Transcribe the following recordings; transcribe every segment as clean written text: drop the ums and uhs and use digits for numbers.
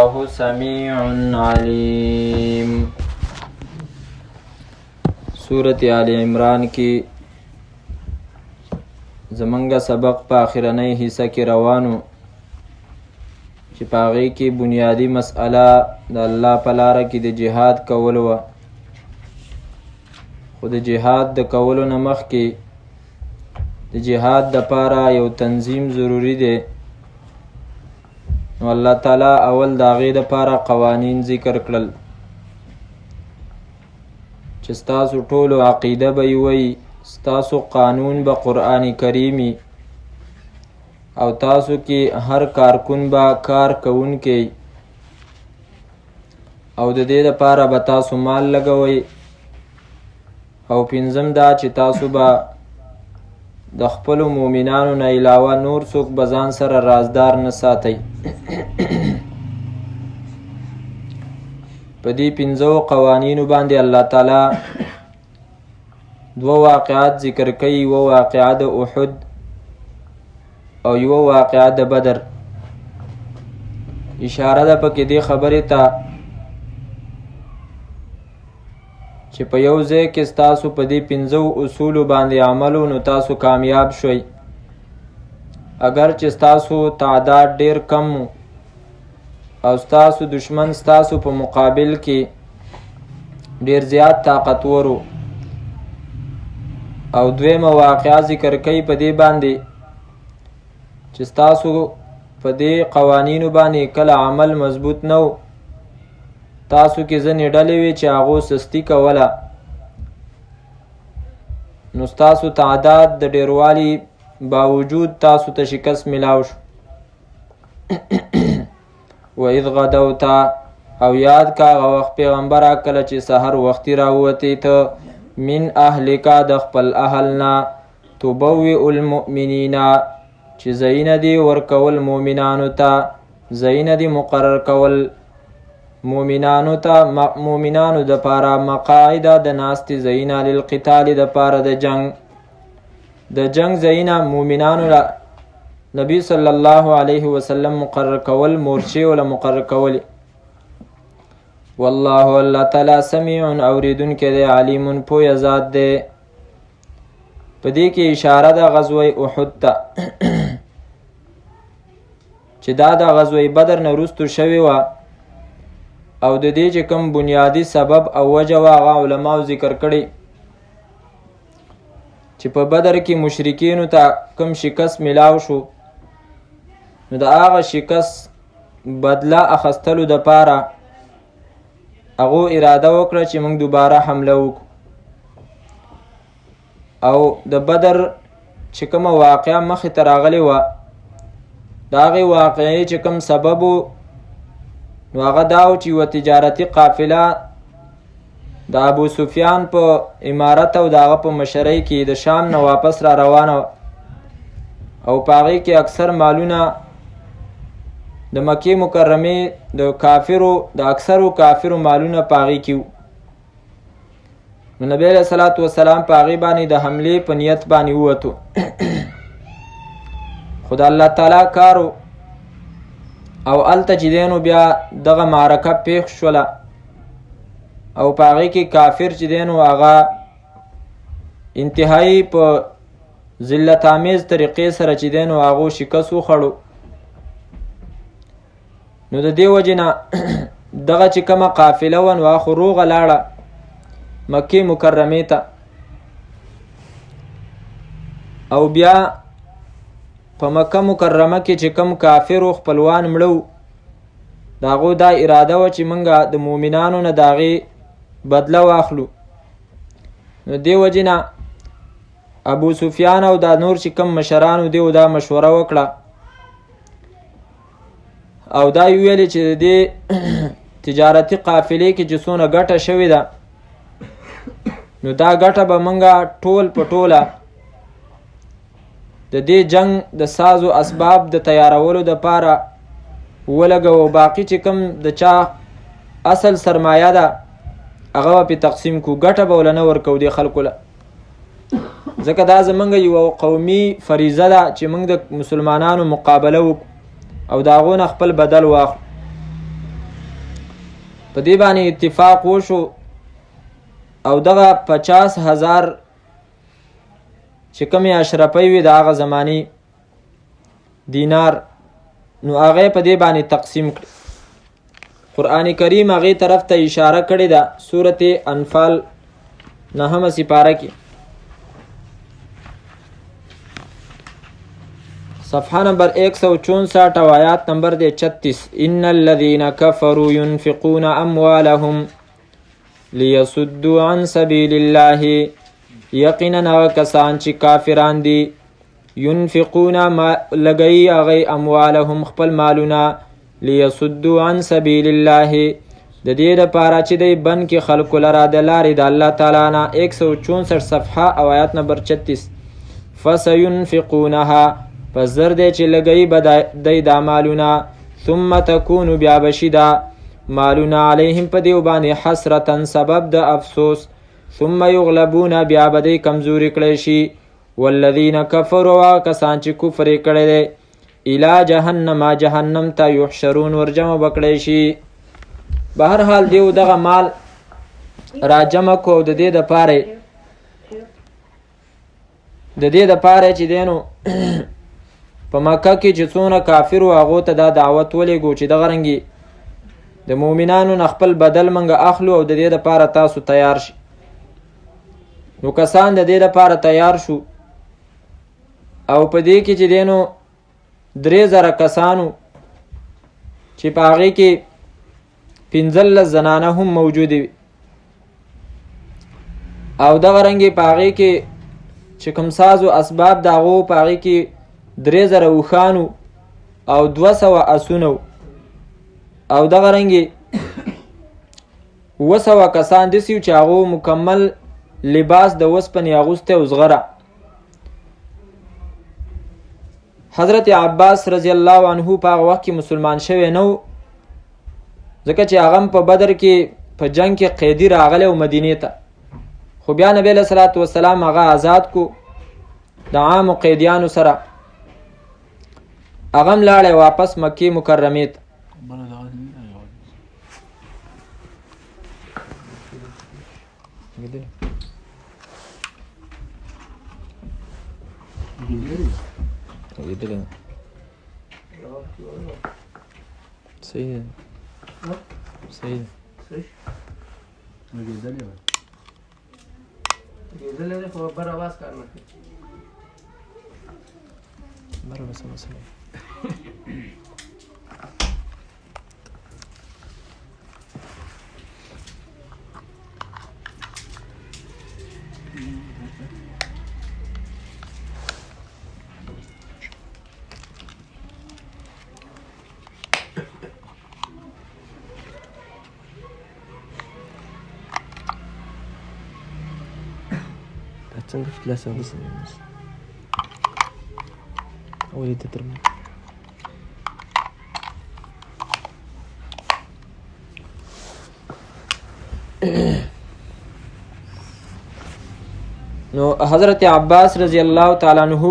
والله سميع عليم. سورة آل عمران کی زمنګ سبق په اخرنۍ حصہ کې روانو چې په هغې کې بنیادی مسئله د الله په لاره کې د جهاد کول وه. خو د جهاد د کولو نه مخکې د جهاد دپاره یو تنظیم ضروری دی. نو الله تعالی اول د هغې دپاره قوانین ذکر کړل چې ستاسو ټولو عقیده به یې وی، ستاسو قانون به قرآن کریمی، او تاسو کې هر کارکون به کار کوونکی، او د دې دپاره به تاسو مال لګوئ. او پنځم دا چې تاسو به د خپلو مؤمنانو نه علاوه نور څوک به ځان سره رازدار نه ساتئ. په دې پنځو قوانینو باندې الله تعالی دوه واقعات ذکر کوي، یوه واقعه د احد او یوه واقعه د بدر. اشاره ده پکې دې خبرې ته چې په یو ځای کې ستاسو په دې پنځو اصولو باندې عملو نو تاسو کامیاب شوئ. اگر چې ستاسو تعداد ډیر کم او ستاسو دشمن ستاسو په مقابل کې ډیر زیات طاقتور او دویمه واقعه ذکر کوي په دې باندې چې ستاسو په دې قوانینو باندې کله عمل مضبوط نه و، تاسو کې ځینې ډلې وې چې هغو سستی کوله، نو ستاسو تعداد د ډیروالي باوجود تاسو ته شکست میلاو شو. وَإِذْ غَدَوْتَ او یاد کا هغه وخت پیغمبره کله چې سحر وختي راووتې ته من اهلکا د خپل اهلنا تبوئ المؤمنین چې ځایونه دي ورکول مؤمنانو ته، ځایونه دي مقرر کول مؤمنانو ته، مؤمنانو دپاره مقاعد د ناستې ځایونه للقتال دپاره د جنگ ځایونه مؤمنانو نبی صلی الله علیه وسلم مقرر کول، مورچې وله مقرر کول. والله الله تعالی سمیع اوریدونکی دی، علیم پویه ذات دی. په دې کې اشاره ده غزوه احد ته چې دا د غزوه بدر نه وروستو شوې وه، او د دې چې کوم بنیادی سبب او وجه وه هغه علماو ذکر کړی چې په بدر کې مشرکینو ته کوم شکست میلاو شو، نو د هغه شکست بدله اخیستلو دپاره هغو اراده وکړه چې موږ دوباره حمله وکړو. او د بدر چې کومه واقعه مخې ته راغلې وه د هغې واقعې چې کوم سبب و نو هغه دا و چې یوه تجارتي قافله د ابو سفیان په امارت او د هغه په مشرۍ کې د شام نه واپس را روانه وه، او په هغې کې اکثر مالونه د مکې مکرمې د اکثرو کافرو مالونه په هغې کې وو. نو نبی علیه صلات وسلام په هغې باندې د حملې په نیت باندې ووتو خو د الله تعالی کارو او هلته چې دی نو بیا دغه معرکه پیښ شوله، او په هغې کې کافر چې دی نو هغه انتهایی په ذلت آمیز طریقې سره چې دی نو هغو شکست وخوړو. نو د دې وجې نه دغه چې کومه قافله وه نو هغه خو روغه لاړه مکې مکرمې ته، او بیا په مکه مکرمه کې چې کوم کافرو خپلوان مړه د هغو دا اراده وه چې موږ د مؤمنانو نه د هغې بدله واخلو. نو دې وجې نه ابو سفیان او دا نور چې کوم مشرانو دیو دا مشوره وکړه او دا ویلې چې د دې تجارتي قافلې کې چې څونه ګټه شوې ده نو دا ګټه به موږ ټول په ټوله د دې جنگ د سازو اسباب د تیارولو دپاره ولګوو، باقي چې کوم د چا اصل سرمایه ده هغه به پې تقسیم کړو، ګټه به وله نه ورکوو دې خلکو له، ځکه دا زمونږ یو قومي فریضه ده چې موږ د مسلمانانو مقابله وکړو او د هغو نه خپل بدل واخلو. په دې باندې اتفاق وشو او دغه 50,000 چې کومې اشرفۍ وي د هغه زماني دینار نو هغه په دې باندې تقسیم کړي. قرآن کریم هغې طرف ته اشاره کړې ده سورت انفال 9 سپاره کې صفحه نمبر 164 او آیات نمبر 36 ان الذين كفروا ينفقون اموالهم ليصدوا عن سبيل الله یقینا کسان چې کافران دي ينفقون ما لګي هغه اموالهم خپل مالونه ليصدوا عن سبيل الله د دې لپاره چې دی بن کې خلکو لره د لارې د الله تعالی نه 164 صفحه او آیات نمبر 36 فسينفقونها پس زر دی چې لګي به دی دا مالونه ثم تكون بیا بشي دا مالونه علیهم په دیو باندې حسرتا سبب د افسوس ثم یغلبون بیا به دی کمزوري کړی شي والذین کفروا کسان چې کفر یې کړی دی الی جهنم ته یحشرون ورجمع بکړی شي. به هر حال دیو دغه مال راجمع کو د دې دپاره چې دینو په مکه کې چې څونه کافر و هغو ته دا دعوت ولېږو چې دغه رنګې د مؤمنانو نه خپل بدل منګه اخلو او د دې دپاره تاسو تیار شي. نو کسان د دې دپاره تیار شو او په دې کې چې دینو 3,000 کسانو چې په هغې کې 15 زنانه هم موجودې وي او دغه رنګې په هغې کې چې کوم ساز و اسباب د هغو په هغې کې 3,000 اوښانو او 200 اسونه او دغه رنګې 200 کسان داسې چې هغو مکمل لباس د وسپنې اغوستی او زغره. حضرت عباس رضی الله عنه په هغه وخت کې مسلمان شوی نه و ځکه چې هغه په بدر کې په جنگ کې قیدي راغلی او مدینې ته خو بیا نبی علیه صلات وسلام هغه آزاد کو د عامو قیدیانو سره هغه هم لاړی واپس مکې مکرمې ته. صحیح ده خو بر आवाज کار نه کوي بر بس مسله څنګه خلاصه وسه اولې ته ترمه نو حضرت عباس رضی الله تعالی عنہ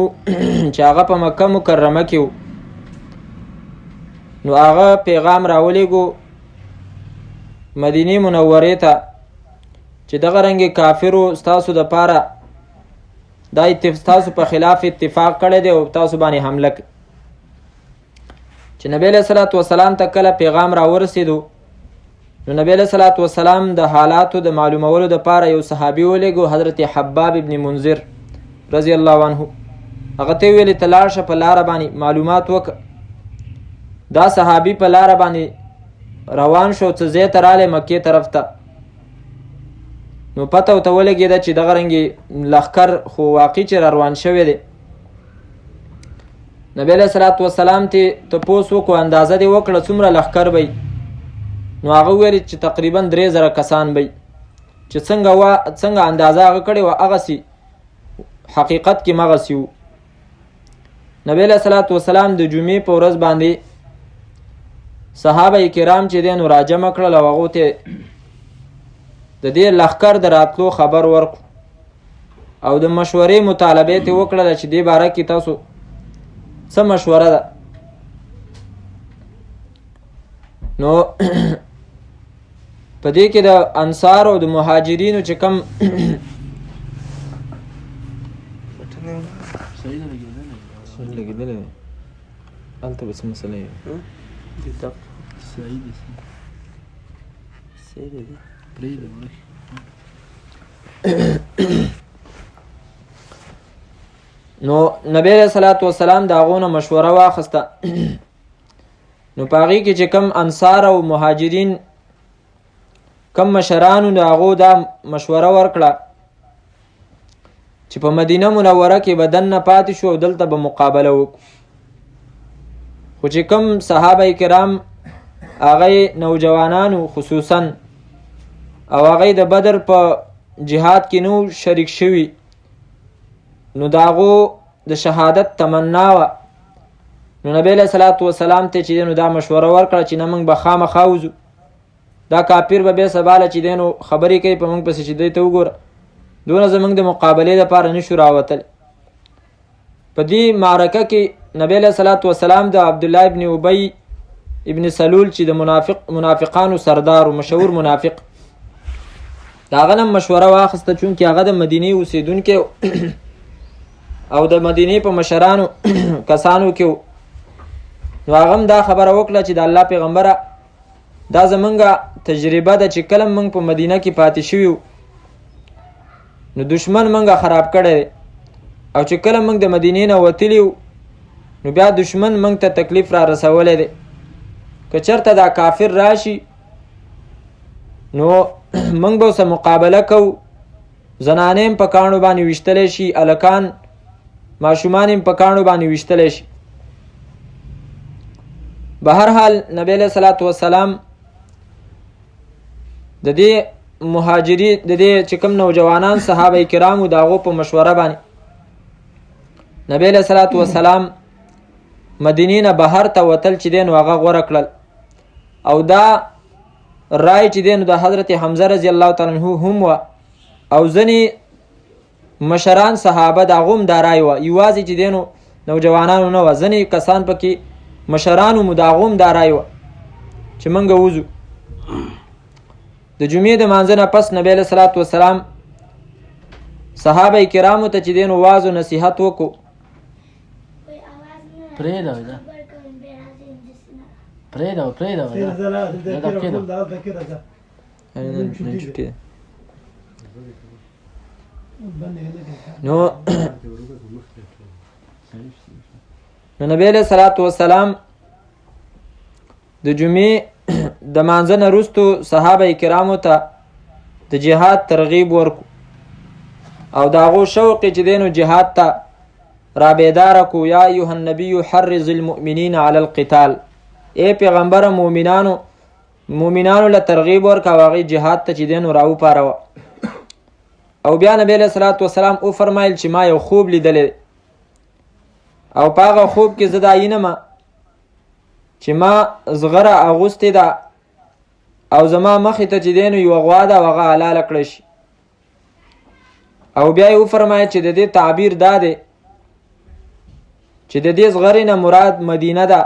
چې هغه په مکه مکرمه کې نو هغه پیغام راولېږو مدینه منورې ته چې دغه رنګ کافرو ستاسو د پاره دا تاسو په خلاف اتفاق کړی دی او تاسو باندې حمله کوي. چې نبی علیہ الصلوۃ والسلام ته کله پیغام را ورسېدو نو نبی علیہ الصلوۃ والسلام د حالاتو د معلومولو دپاره یو صحابي ولېږو حضرت حباب ابن منذر رضی الله عنه هغه ته ویلې ته لاړ شه په لاره باندې معلومات وکړه. دا صحابي په لاره باندې روان شو څه ځای ته رالی مکې طرف ته نو پته ورته ولګېده چې دغه رنګې لښکر خو واقع چې را روان شوی دی. نبی علیه صلات وسلام ته تپوس وکړو اندازه دې وکړه څومره لښکر به نو هغه ویل چې تقریبا 3,000 کسان به چې څنګه اندازه هغه کړې وه هغسې حقیقت کې مغسې وو. نبی علیه صلات وسلام د جمعې په ورځ باندې صحابه کرام چې دی نو راجمع کړل او هغو ته د دې لښکر د راتلو خبر ورکړو او د مشورې مطالبه ته وکړله چې دې باره کې تاسو څه مشوره ده. نو په دې کې د انصار او د مهاجرینو چې کم لګېدلی دی هلته به څه مسله وي نو نبی علیہ الصلوۃ والسلام د هغو نه مشوره واخیسته نو په هغې کې چې کم انصار او مهاجرین کم مشرانو د هغو دا مشوره ورکړه چې په مدینه منوره کې به دننه پاتې شو او دلته به مقابله وکړو خو چې کم صحابه کرام هغه نوجوانانو خصوصا او هغه د بدر په جهاد کې نو شریک شوي نو د هغو د شهادت تمنا وه نو نبی علیه صلات وسلام ته چې دی نو دا مشوره ورکړه چې نه موږ به خامخا وځو دا کافر به بیا سباله چې دی نو خبرې کوي په موږ پسې چې دی ته وګوره دونه زموږ د مقابلې لپاره نشو راوتلی په دې معرکه کې نبی علیه صلات وسلام د عبدالله ابن ابی ابن سلول چې د منافقانو سردار و مشهور منافق د هغه نه مشوره واخیسته چونکې هغه د مدینې اوسېدونکی او د مدینې په مشرانو کسانو کې نو هغه هم دا خبره وکړه چې د الله پیغمبره دا زمونږ تجربه ده چې کله موږ په مدینه کې پاتې شوي نو دشمن موږ خراب کړی دی او چې کله موږ د مدینې نه وتلي نو بیا دشمن موږ ته تکلیف را رسولی دی که چېرته دا کافر راشي نو موږ به ورسره مقابله کوو زنانې هم په کاڼو باندې ویشتلی شي هلکان ماشومان هم په کاڼو باندې ویشتلی شي به هر حال نبی علیه صلات وسلام د دې مهاجری د دې چې کوم نوجوانان صحابه کرامو د هغو په مشوره باندې نبی علیه صلات وسلام مدینې نه بهر ته وتل چې دی نو هغه غوره کړل او دا رای چې دی نو د حضرت حمزه رضی الله تعالی عنه هم وه او ځینې مشران صحابه د هغو هم دا رای وه یوازې چې دی نو نوجوانانو نه وه ځینې کسان پکې مشرانو مو د هغو هم دا رای وه چې موږ وځو د جمعې د مانځه نه پس نبی علیه صلات وسلام صحابه کرامو ته چې دی نو واز و نصیحت وکړو نو نبی علیه صلات وسلام د جمعې د مانځه نه وروستو صحابه کرامو ته د جهاد ترغیب ورکو او د هغو شوق چې دی نو جهاد ته رابیداره کو یا ایها النبی حرض المؤمنین علی القتال ای پیغمبره مؤمنانو له ترغیب ورکه او هغې جهاد ته چې دی نو راوپاروه او بیا نبی علیه صلات وسلام وفرمایل چې ما یو خوب لیدلی او په هغه خوب کې زه دا وینمه چې ما زغره اغوستې ده او زما مخې ته چې دی نو یوه غوا ده او هغه حلاله کړی شي او بیا یې وفرمایل چې د دې تعبیر دا دی چې د دې زغرې نه مراد مدینه ده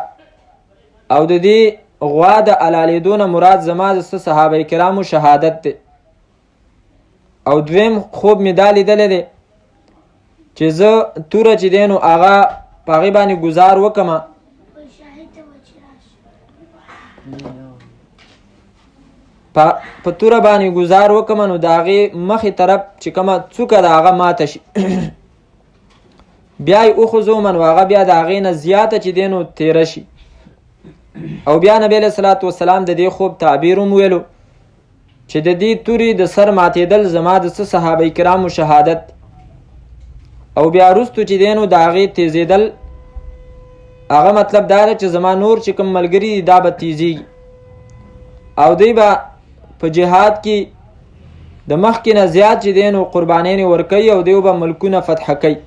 او د دې غوا د حلالېدو نه مراد زما د صحابه کرامو شهادت دی او دویم خوب مې دا لیدلی دی چې زه توره چې دی نو هغه په هغې باندې ګزار وکړمه په توره باندې ګزار وکړمه نو د هغې مخې طرف چې کومه څوکه د هغه ماته شي بیا یې وخوځومه نو هغه بیا د هغې نه زیاته چې دی نو تیره شي او بیا نبی علیه صلات وسلام د دې خوب تعبیر هم ویلو چې د دې تورې د سر ماتېدل زما د صحابه کرامو شهادت او بیا وروستو چې دی نو د هغې تیزېدل هغه مطلب دا دی چې زما نور چې کوم ملګري دي دا به تیزېږي او دوی به په جهاد کې د مخکې نه زیات چې دی نو قربانیانې ورکوي او دوی به ملکونه فتح کوي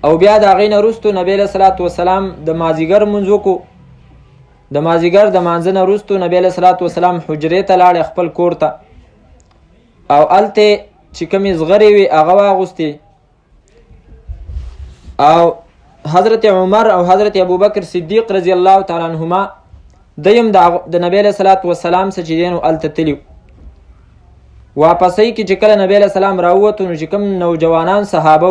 او بیا د هغې نه وروستو نبی علیه صلات وسلام د مازدیګر لمونځ وکړو د مازدیګر د مانځه نه وروستو نبی علیه صلات وسلام حجرې ته لاړې خپل کور ته او هلته چې کومې زغرې وي هغه واغوستې او حضرت عمر او حضرت ابوبکر صدیق رضی الله تعالی عنهما دیم د نبی علیه صلات وسلام څخه چې دی نو هلته تلي واپسۍ کې چې کله نبی علیه السلام راووتو نو چې کوم نوجوانان صحابه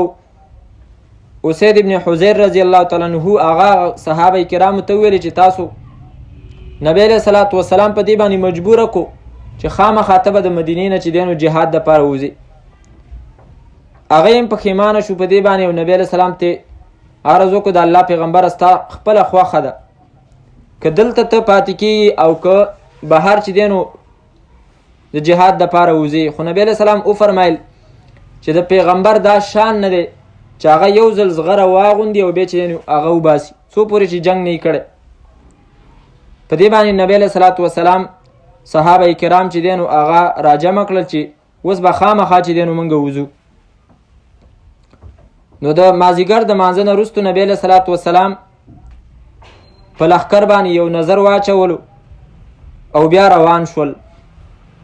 اسید ابن حضیر رضی الله تعالی عنه هغه صحابه کرامو ته ویلي چې تاسو نبی علیه صلات وسلام په دې باندې مجبوره کو چې خامخا ته به د مدینې نه چې دی نو جهاد دپاره وځي. هغه هم پښیمانه شو په دې باندې او نبی علیه السلام ته عرض وکړو د الله پیغمبره ستا خپله خوښه ده که دلته ته پاتې کېږي او که بهر چې دی نو د جهاد دپاره وځي. خو نبی علیه السلام وفرمیل چې د پیغمبر دا شان نه دی چې هغه یو ځل زغره واغوندي او بیا چې دی نو هغه وباسي څو پورې چې جنګ نه یې کړی. په دې باندې نبی علیه صلات وسلام صحابه کرام چې دی نو هغه راجمع کړل چې اوس به خامخا چې دی نو موږ وځو. نو د مازدیګر د مانځه نه وروستو نبی علیه صلات وسلام په لښکر باندې یو نظر واچولو او بیا روان شول.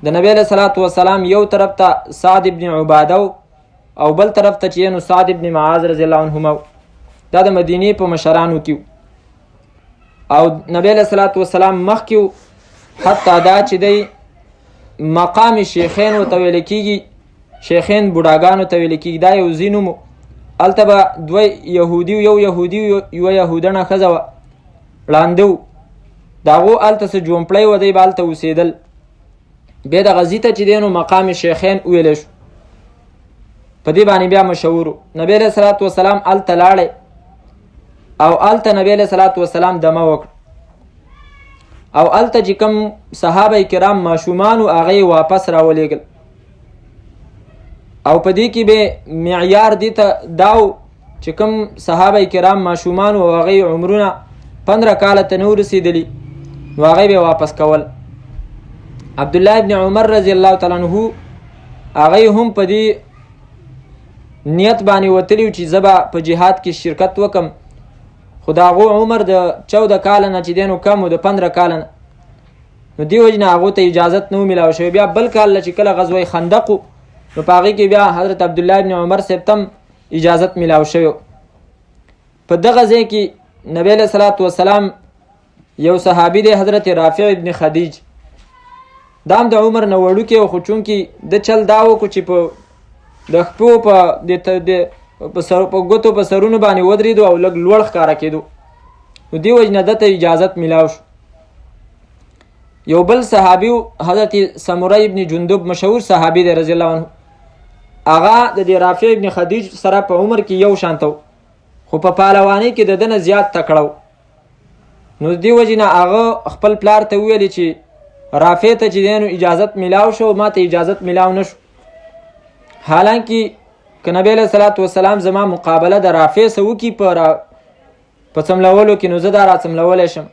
د نبی علیه صلات وسلام یو طرف ته سعد ابن عباده او بل طرف ته چې نو سعد ابن معاذ رضی الله عنهما دا د مدینې په مشرانو کې او نبی علیه صلات وسلام مخکې حتی دا چې دی مقام شیخین ورته ویل کېږي شیخین بوډاګانو ته ویل کېږي دا یو ځای نوم و. هلته به دوه یهودي یو یهودي یوه یهودنه ښځه وه ړانده و د هغو هلته څه جومپړی و دی به هلته اوسېدل. بیا دغه ځي ته چې دی نو مقام شیخین ویلی شو په دې باندې بیا مشهور و. نبی علیه صلات وسلام هلته لاړی او هلته نبی علیه صلات وسلام دمه وکړ او هلته چې کوم صحابه کرام ماشومان و هغه یې واپس راولېږل او په دې کې به معیار دې ته دا و چې کوم صحابه کرام ماشومان و هغه یې عمرونه 15 کاله ته نه ورسېدلي نو هغه به واپس کول. عبدالله ابن عمر رضی الله تعالی عنه هغه هم په دې نیت باندې وتلی چې زه به په جهاد کې شرکت وکم خو د هغو عمر د 14 کاله نه چې دی نو کم و د 15 کاله نه نو دې وجې نه هغو ته اجازت نه و میلاو شوی. بیا بل کال چې کله غزوه خندق و نو په هغې کې بیا حضرت عبدالله ابن عمر صاحب ته اجازت میلاو شوی. په دغه ځای کې نبی علیه صلات وسلام یو صحابي دی حضرت رافع ابن خدیج دا هم د عمر نه وړوکی و خو چونکې د چل دا وکړو چې په د خپو په ګوتو په سرونو باندې ودرېدو او لږ لوړ ښکاره کېدو نو دې وجې نه دته اجازت میلاو شو. یو بل صحابي حضرت سموری ابن جندب مشهور صحابي دی رضی الله عنه هغه د دې رافع ابن خدیج سره په عمر کې یو شانته و خو په پهلوانۍ کې د ده نه زیات تکړه نو دې وجې نه هغه خپل پلار ته وویلې چې رافع ته چې دی نو اجازت میلاو شو ما ته اجازت میلاو نه شو. حالانکه که نبی علیه صلات وسلام زما مقابله د رافع سره وکړي په څملولو کې نو زه دا را څملولی شم.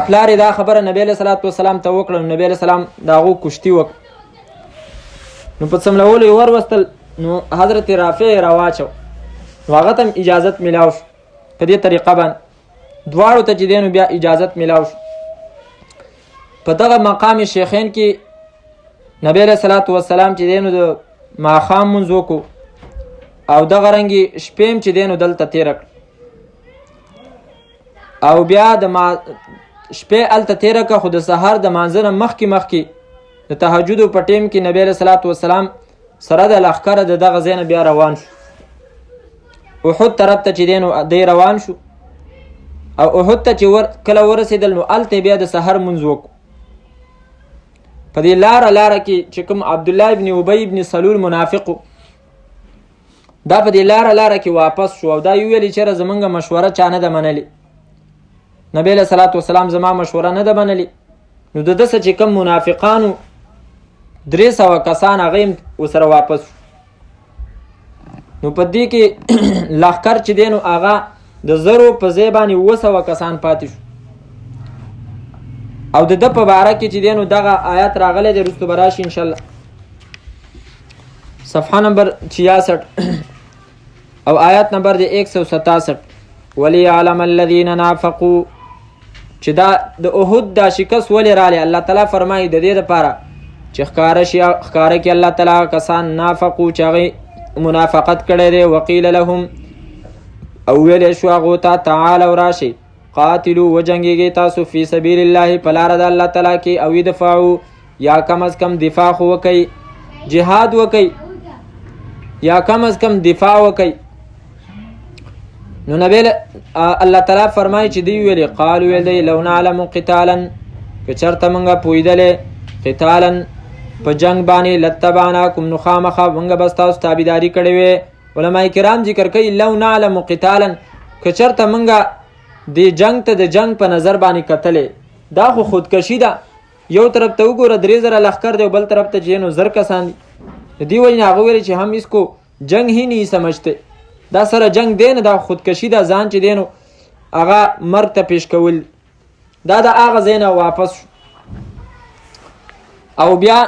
پلار دا خبره نبی علیه صلات وسلام ته وکړه نو نبی علیه السلام د هغو کشتي وکړه نو په څملولو یې وروستل نو حضرت رافع یې راواچو نو هغه ته اجازت میلاو شو. په دې طریقه باندې دواړو ته چې دی نو بیا اجازت میلاو شو. په دغه مقام شیخین کې نبی علیه صلات وسلام چې دی نو د ماښام مونځ وکړو او دغه رنګې شپې هم چې دی نو دلته تېره کړه او بیا د شپې هلته تېره کړه خو د سهار د مانځه نه مخکې د تهجدو په ټیم کې نبی علیه صلات وسلام سره د لښکره د دغه ځای نه بیا روان شو. احد طرف ته چې دی نو دی روان شو او احد ته چې کله ورسېدل نو هلته بیا د سحر مونځ وکړو. په دې لاره کې چې کوم عبدالله ابن ابی ابن سلول منافق دا په دې لاره کې واپس شو او دا یې ویلې چېرې زمونږ مشوره چا نه ده منلې نبی علیه صلات وسلام زما مشوره نه ده منلې نو د ده څه چې کوم منافقانو 300 کسان هغه هم ورسره واپس شو. نو په دې کې لښکر چې دی نو هغه د 0 په ځای باندې 200 کسان پاتې شو او د ده په باره کې چې دی نو دغه آیات راغلی دی وروستو به راشي انشاءالله صفحه نمبر 66 او آیات نمبر دی 167 ولیعلم الذین نافقوا چې دا د احد دا شکست ولې رالی الله تعالی فرمایي د دې دپاره چې ښکاره کې الله تعالی کسان نافقو چې هغې منافقت کړی دی وقیل لهم او ویلی شو هغو ته تعالوا راشئ قاتلو وجنگیږئ تاسو فی سبیل الله په لاره د الله تعالی کې او ادفعوا یا کم از کم دفاع خو وکئ جهاد وکئ یا کم از کم دفاع وکئ. نو نبی الله تعالی فرمایي چې دوی ویلي قالو ویل دی لو نعلم قتالا که چرته موږ پوهېدلې قتالا په جنگ باندې لتبعناکم نو خامخا موږ به ستاسو تابعداري کړې وې. علما کرام ذکر کوي لو نعلم قتالا که چرته موږ د جنگ ته د جنگ په نظر باندې کتلې دا خو خودکشي ده. یو طرف ته وګوره 3000 لښکر دی بل طرف ته چې نو زر کسان دي. دی وجه هغه ویلي چې هم اسکو جنگ هی نه سمجھتے دا سره جنگ دی نه دا خودکشي ده ځان چې دی نو هغه مرګ ته پیش کول. دا د هغه ځای نه واپس شو او بیا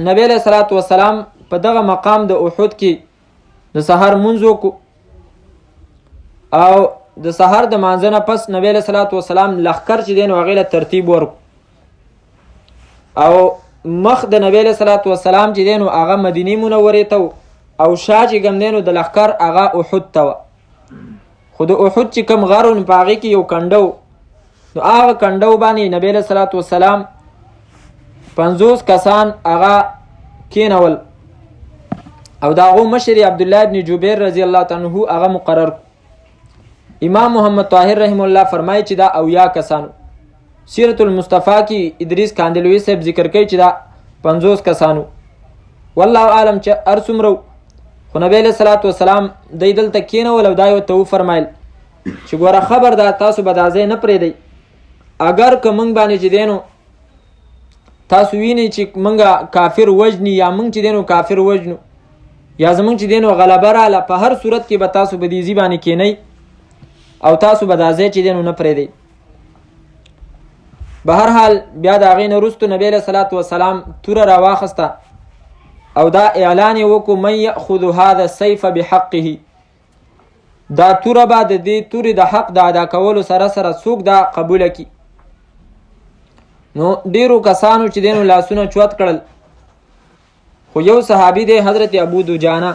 نبی علیہ الصلوۃ والسلام په دغه مقام د احد کې د سحر منځ وکړو او د سحر د مانځه نه پس نبی علیہ الصلوۃ والسلام لښکر چې دی نو هغې له ترتیب ورکړو او مخ د نبی علیہ الصلوۃ والسلام چې دی نو هغه مدینې منورې ته او شا چې کوم دی نو د لښکر هغه احد ته وه. خو د احد چې کوم غر و نو په هغې کې یو کنډه و نو هغه کنډو باندې نبی علیہ الصلوۃ والسلام 50 کسان هغه کینول او د هغو مشر عبدالله ابن جبیر رضی الله تعالی عنه هغه مقرر. امام محمد طاهر رحم الله فرمایي چې دا اویا کسانو. سیرت المصطفی کې ادریس کاندلوی صاحب ذکر کوي چې دا 50 کسانو. والله عالم چې ارسمرو خو نبی علیہ الصلوۃ والسلام د دلته کینول او دا یو ته فرمایل چې ګوره خبردار تاسو به دا ځای نه پرېږدئ اگر که موږ باندې چې دی نو تاسو وینئ چې موږ کافر وژني یا موږ چې دی نو کافر وژنو یا زموږ چې دی نو غلبه راله په هر صورت کې به تاسو به دې ځای باندې کینئ او تاسو به دا ځای چې دی نو نه پرېږدئ. به هر حال بیا د هغې نه وروستو نبی علیه الصلوۃ والسلام توره راواخسته او دا اعلان یې وکړو من یأخذ هذا السیف بحقه دا توره به د دې تورې د حق د ادا کولو سره سره څوک دا قبوله کړي. نو ډیرو کسانو چې دی نو لاسونه چوت کړل خو یو صحابي دی حضرت ابو دجانه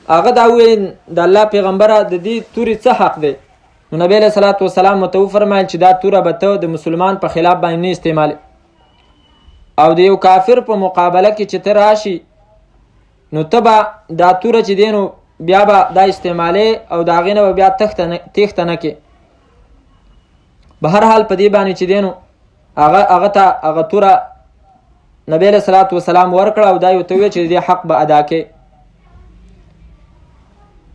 هغه دا وویل د الله پیغمبره د دې تورې څه حق دی. نو نبی علیہ الصلوۃ والسلام ورته وفرمایل چې دا توره به ته د مسلمان په خلاف باندې نه استعمالې او د یو کافر په مقابله کې چې ته راشي نو ته به دا توره چې دی نو بیا به دا استعمالې او د هغې نه به بیا تېښته نه کې. به هر حال په دې باندې چې دی نو هغه ته هغه توره نبی علیہ الصلوۃ والسلام ورکړه او دا یې ورته وویل چې د دې حق به ادا کې.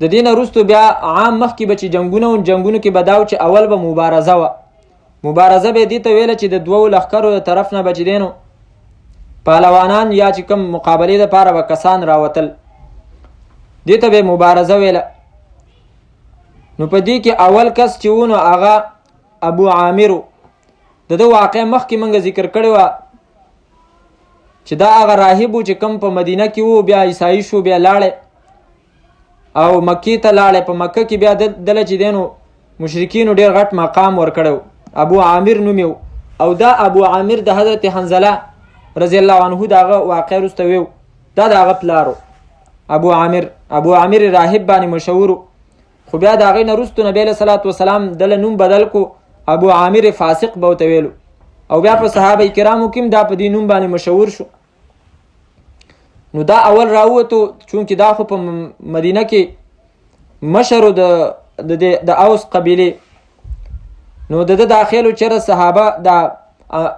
د دې نه وروستو بیا عام مخکې به چې جنګونو کې به دا و چې اول به مبارزه وه. مبارزه به یې دې ته ویله چې د دوو لښکرو د طرف نه به چې دی نو پهلوانان یا چې کوم مقابلې دپاره به کسان راوتل دې ته به یې مبارزه ویله. نو په دې کې اول کس چې و نو هغه ابو عامر د ده واقع مخکې موږ ذکر کړې وه چې دا هغه راهب و چې کوم په مدینه کې و بیا عیسایي شو بیا لاړی او مکې ته لاړی. په مکه کې بیا دله چې دی نو مشرکینو ډېر غټ مقام ورکړی ابو عامر نوم او دا ابو عامر د حضرت حنظله رضی الله عنه د هغه واقع وروسته ویو دا د هغه پلار ابو عامر راهب باندې مشهور. خو بیا د هغې نه وروستو نبی علیه الصلوۃ والسلام دله نوم بدل کو ابو عامر فاسق به ورته ویلو او بیا په صحابه کرامو کې دا په دې نوم باندې مشهور شو. نو دا اول راووتو چونکې دا خو په مدینه کې مشر د اوس قبیلې نو د ده داخلو چېرې صحابه د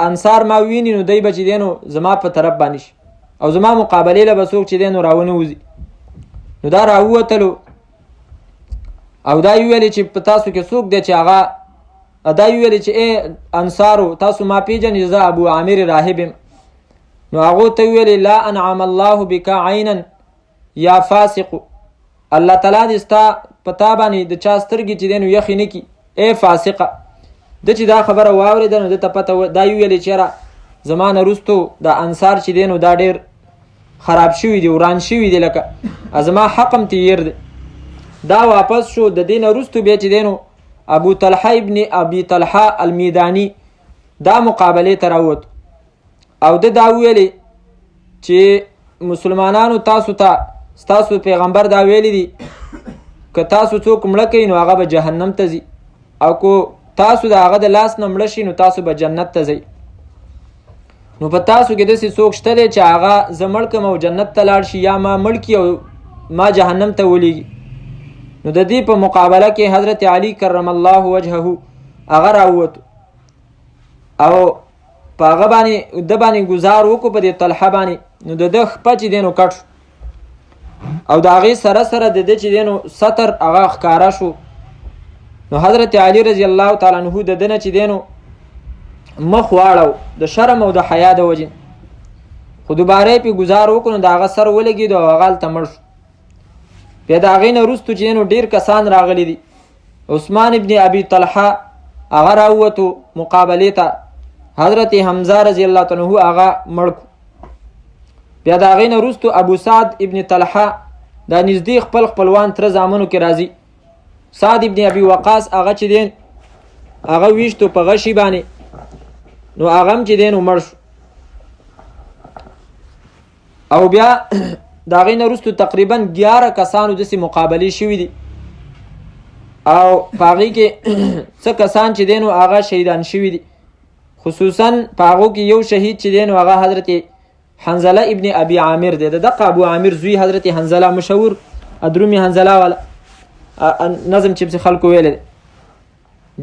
انصار ما ویني نو دی به چې دی نو زما په طرف باندې شي او زما مقابلې له به څوک چې دی نو راونه وځي. نو دا راووتلو او دا یې ویلې چې په تاسو کې څوک دی چې هغه دا یې ویلې چې ای انصارو تاسو ما پیژنئ زه ابو عامر راهب یم. نو هغو ته ویلې لا انعم الله بک عینا یا فاسق الله تعالی دې ستا په تا باندې د چا سترګې چې دی نو یخې نه کړي ای فاسقه. ده چې دا خبره واورېده نو ده ته پته دا یې ویلې چې یاره زما نه وروستو د انصار چې دی نو دا ډېر خراب شوي دي وران شوي دي لکه زما حقم تیر دی. دا واپس شو د دې نه وروستو بیا چې دی نو ابو طلحه ابن ابي طلحه المیدانی دا مقابلې ته راووت او ده دا ویلې چې مسلمانانو تاسو ته ستاسو پیغمبر دا ویلی دي که تاسو څوک مړه کوي نو هغه به جهنم ته ځي او کو تاسو د هغه د لاس نه مړه شي نو تاسو به جنت ته ځئ. نو په تاسو کې داسې څوک شته دی چې هغه زه مړ کړم او جنت ته لاړ شي یا ما مړ کړي او ما جهنم ته ولیږي. نو د دې په مقابله کې حضرت علی کرم الله وجهه هغه راووتو او په هغه باندې د باندې ګزار وکړو په دې طلحه باندې. نو د ده خپه چې دی نو کټ شو او د هغې سره سره د ده چې دی نو ستر هغه ښکاره شو. نو حضرت علی رضی الله تعالی عنه د ده نه چې دی نو مخ واړو د شرم او د حیا د وجې، خو دوباره یې پې ګزار وکړو نو د هغه سر ولګېد او هغه هلته مړ شو. بیا د هغې نه وروستو چې دی نو ډېر کسان راغلي دي. عثمان ابن ابي طلحه هغه راووتو مقابلې ته، حضرت حمزه رضی الله تعالی عنه هغه مړ کړو. بیا د هغې نه وروستو ابو سعد ابن طلحه دا نږدې خپل خپلوان تره زامنو کې راځي. سعد ابن ابي وقاص هغه چې دی هغه ویشتو په غشي باندې، نو هغه هم چې دی نو مړ شو. او بیا د هغې نه وروستو تقریبا 11 کسانو داسې مقابلې شوي دي او په هغې کې څه کسان چې دی نو هغه شهیدان شوي دي. خصوصا په هغو کې یو شهید چې دی نو هغه حضرت حنزله ابن ابي عامر دی، د دقه ابو عامر زوی حضرت حنزله مشهور ادرومي حنزله والا نظم چې خلکو ویلی دی،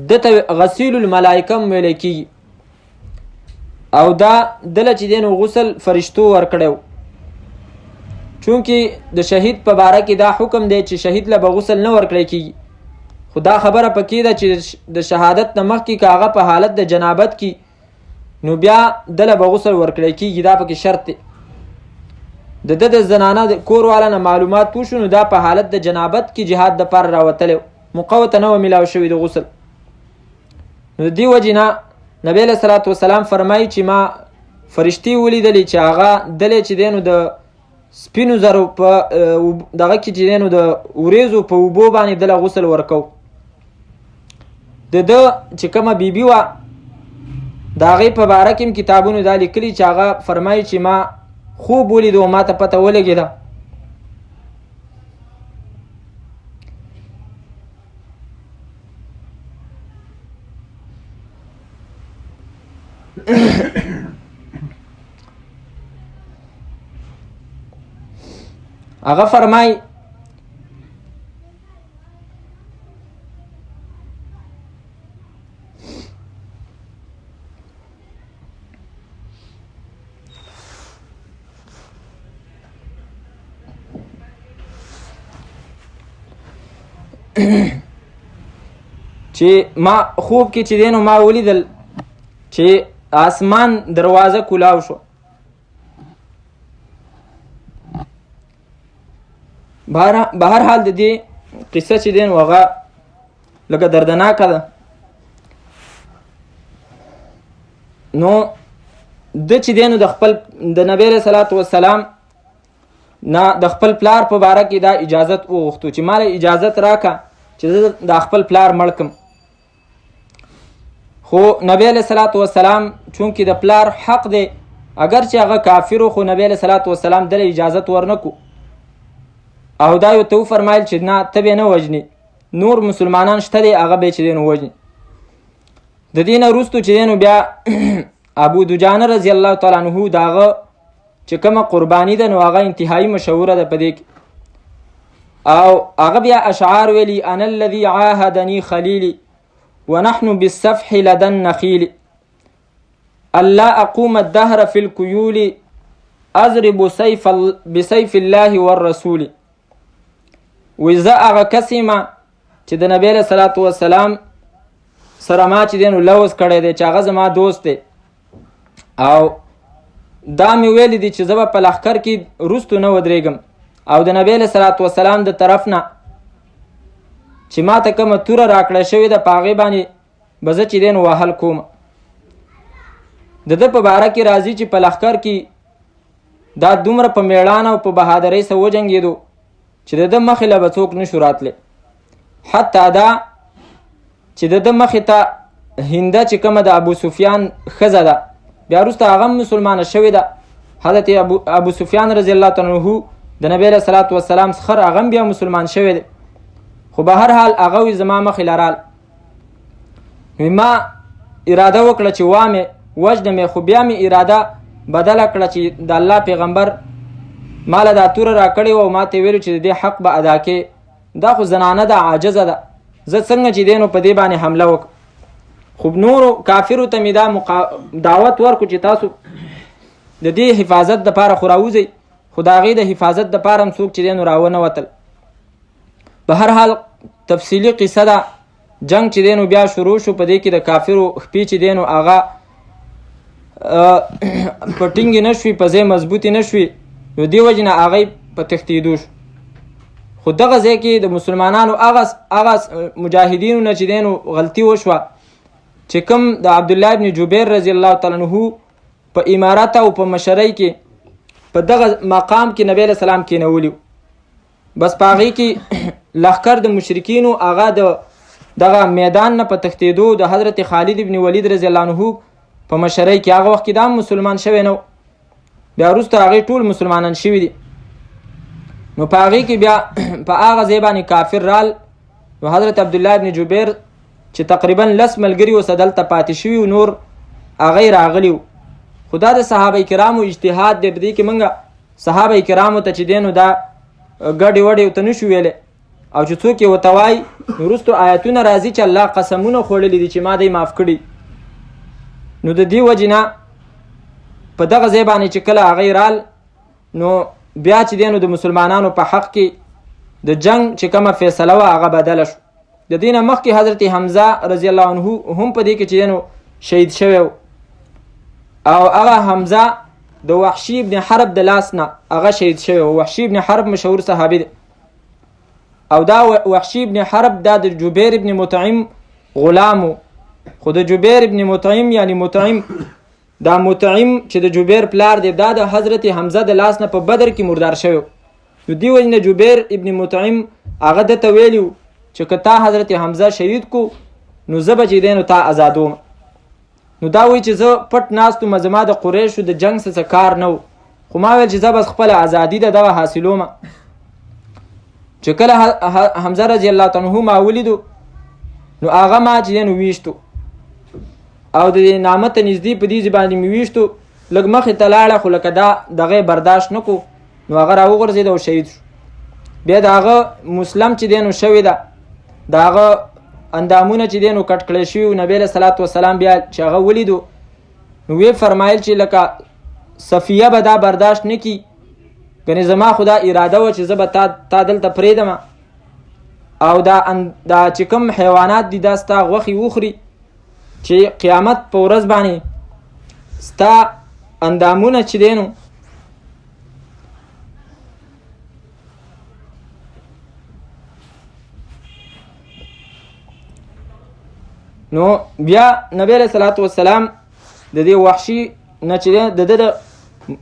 دته غسیل الملائکه هم ویلی کېږي. او دا دله چې دی نو غسل فرشتو ورکړی و، چونکې د شهید په باره کې دا حکم دی چې شهید له به غسل نه ورکړی کېږي. خو دا خبره پکې ده چې د شهادت نه مخکې که هغه په حالت د جنابت کې نو بیا دله به غسل ورکړی کېږي، دا پکې شرط دی. د ده د زنانه د کور والا نه معلومات وشو نو دا په حالت د جنابت کې جهاد دپاره راوتلی، موقع ورته نه وه میلاو شوې د غسل. نو د دې وجې نه نبی علیه صلات وسلام فرمایي چې ما فرشتې ولیدلې چې هغه دلی چې دی نو د سپینو زرو په دغه کې چې دی نو د وریځو په اوبو باندې دله غسل ورکو. د ده چې کومه بیبي وه د هغې په باره کې هم کتابونو دا لیکلي چې هغه فرمایي چې ما خوب ولیدو او ما ته پته ولګېده. هغه فرمایي چې ما خوب کې چې دی نو ما ولیدل چې آسمان دروازه کلاو شو. بهر حال د دې قصه چې دی نو هغه لکه دردناکه ده. نو د چې دی نو د خپل د نبی علیه صلات وسلام نه د خپل پلار په باره کې دا اجازت وغوښتو چې ماله اجازت راکه چې زه د خپل پلار مړ کم. خو نبی علیه صلات وسلام چونکې د پلار حق دی، اگر چې هغه کافر خو نبی علیه صلات وسلام دله اجازت ورنکو او دا یو ته وفرمایل چې نه ته به نه وژنې، نور مسلمانان شته دی هغه به چې دی نو وژني. د دې نه وروستو چې دی نو بیا ابو دجانه رضی الله تعالی عنه د هغه چې کومه قرباني ده نو هغه انتهایی مشهوره ده په دې کې. او هغه بیا اشعار ویلي انا الذي عاهدني خلیلي ونحن بالسفح لدى النخيل الا اقوم الدهر في الكيول اضرب بسيف الله والرسول. وی زه هغه کس یم چې د نبی علیه صلات وسلام سره ما چې دی نو لوز کړی دی چې هغه زما دوست دی او دا مې ویلی دي چې زه به په لښکر کې وروستو نه ودرېږم او د نبی علیه صلات وسلام د طرف نه چې ما ته کومه توره راکړه شوې ده په هغې باندې به زه چې دی نو وهل کوم. د ده په باره کې راځي چې په لښکر کې دا دومره په میړانه او په بهادرۍ سره وجنګېدو چې د ده مخې له به څوک نشو راتلی. حتی دا چې د ده مخې ته هنده چې کومه د ابو سفیان ښځه ده بیا وروسته هغه هم مسلمانه شوې ده. حضرت ابو سفیان رضی الله تعالی عنه د نبی علیه صلات وسلام څخه هغه هم بیا مسلمان شوی دی. خو به هر حال هغه وی زما مخې له رال ما اراده وکړه چې وامې وجنمې، خو بیا مې اراده بدله کړه چې د الله پیغمبر ماله دا توره را کړې وه او ما ته ویلو چې د دې حق به ادا کې. دا خو زنانه ده، عاجزه ده، زه څنګه چې دی نو په دې باندې حمله وکړم. خو نورو کافرو ته مې دا دعوت ورکړو چې تاسو د دې حفاظت دپاره خو راوځئ، خو د هغې د حفاظت دپاره هم څوک چې دی نو راونه وتل. په هر حال تفصیلي قصه ده. جنگ چې دی نو بیا شروع شو. په دې کې د کافرو خپې چې دی نو هغه په ټینګې نه شوي، په ځای مضبوطې نه شوي، نو دې وجې نه هغوی په تښتېدو شو. خو دغه ځای کې د مسلمانانو هغه مجاهدینو نه چې دی نو غلطي وشوه چې کوم د عبدالله ابن جبیر رضی الله تعالی عنه په امارت او په مشرۍ کې په دغه مقام کې نبی علیه السلام کېنولی. بس په هغې کې لښکر د مشرکینو هغه دغه میدان نه په تښتېدو د حضرت خالد ابن ولید رضی الله عنه په مشرۍ کې، هغه وخت کې دا هم مسلمان شوی نه و، بیا وروسته هغې ټول مسلمانان شوي دي. نو په هغې کې بیا په هغه ځای باندې کافر رال. نو حضرت عبدالله ابن جبیر چې تقریبا 10 ملګري اوسه دلته پاتې شوي، نور هغی راغلي وو. خو دا د صحابه کرامو اجتهاد دی. په دې کې موږ صحابه کرامو ته چې دی نو دا ګډې وډې ورته نه شو ویلی، او چې څوک یې ورته وایي نو وروستو آیتونه راځي چې الله قسمونه خوړلي دي چې ما دی معاف کړي. نو د دې وجې نه په دغه ځای باندې چې کله هغی رال، نو بیا چې دی نو د مسلمانانو په حق کې د جنگ چې کومه فیصله وه هغه بدله شو. د دې نه مخکې حضرت حمزه رضی الله عنه هم په دې کې چې دی نو شهید شوی و، او هغه حمزه د وحشي ابن حرب د لاس نه هغه شهید شوی و. وحشي ابن حرب مشهور صحابي دی، او دا وحشي ابن حرب دا د جبیر ابن مطعم غلامو. خو د جبیر ابن مطعم یعنی مطعم، دا مطعم چې د جبیر پلار دی، دا د حضرت حمزه د لاس نه په بدر کې مردار شوی. نو دې وجې نه جبیر ابن مطعم هغه دته ویلي و چې که تا حضرت حمزه شهید کو نو زه به چې دی نو تا ازادوم. نو دا وایي چې زه پټ ناست وم، زما د قریشو د جنګ څه کار نه و، خو ما ویل چې زه بس خپله ازادي ده دغه حاصلومه. چې کله حمزه رضی الله تعالی عنه ما ولیدو نو هغه ما چې دی نو ویشتو، او د نامه ته نږدې په دې باندې مې ویشتو. لږ مخې ته لاړه، خو لکه دا دغه برداشت نه کو، نو هغه راوغورځېد او شهید شو. بیا د هغه مسلم چې دی نو شوې ده، د هغه اندامونه چې دی نو کټ کړی شوي و. نبی علیه صلات وسلام بیا چې هغه ولیدو نو ویې فرمایل چې لکه صفیه به دا برداشت نه کي، ګنې زما خو دا اراده وه چې زه به تا دلته پرېږدم، او دا چې کوم حیوانات دي دا ستا غوښې وخوري، چې قیامت په ورځ باندې ستا اندامونه چې دی نو بیا نبی علیه صلات وسلام د دې وحشي نه چې د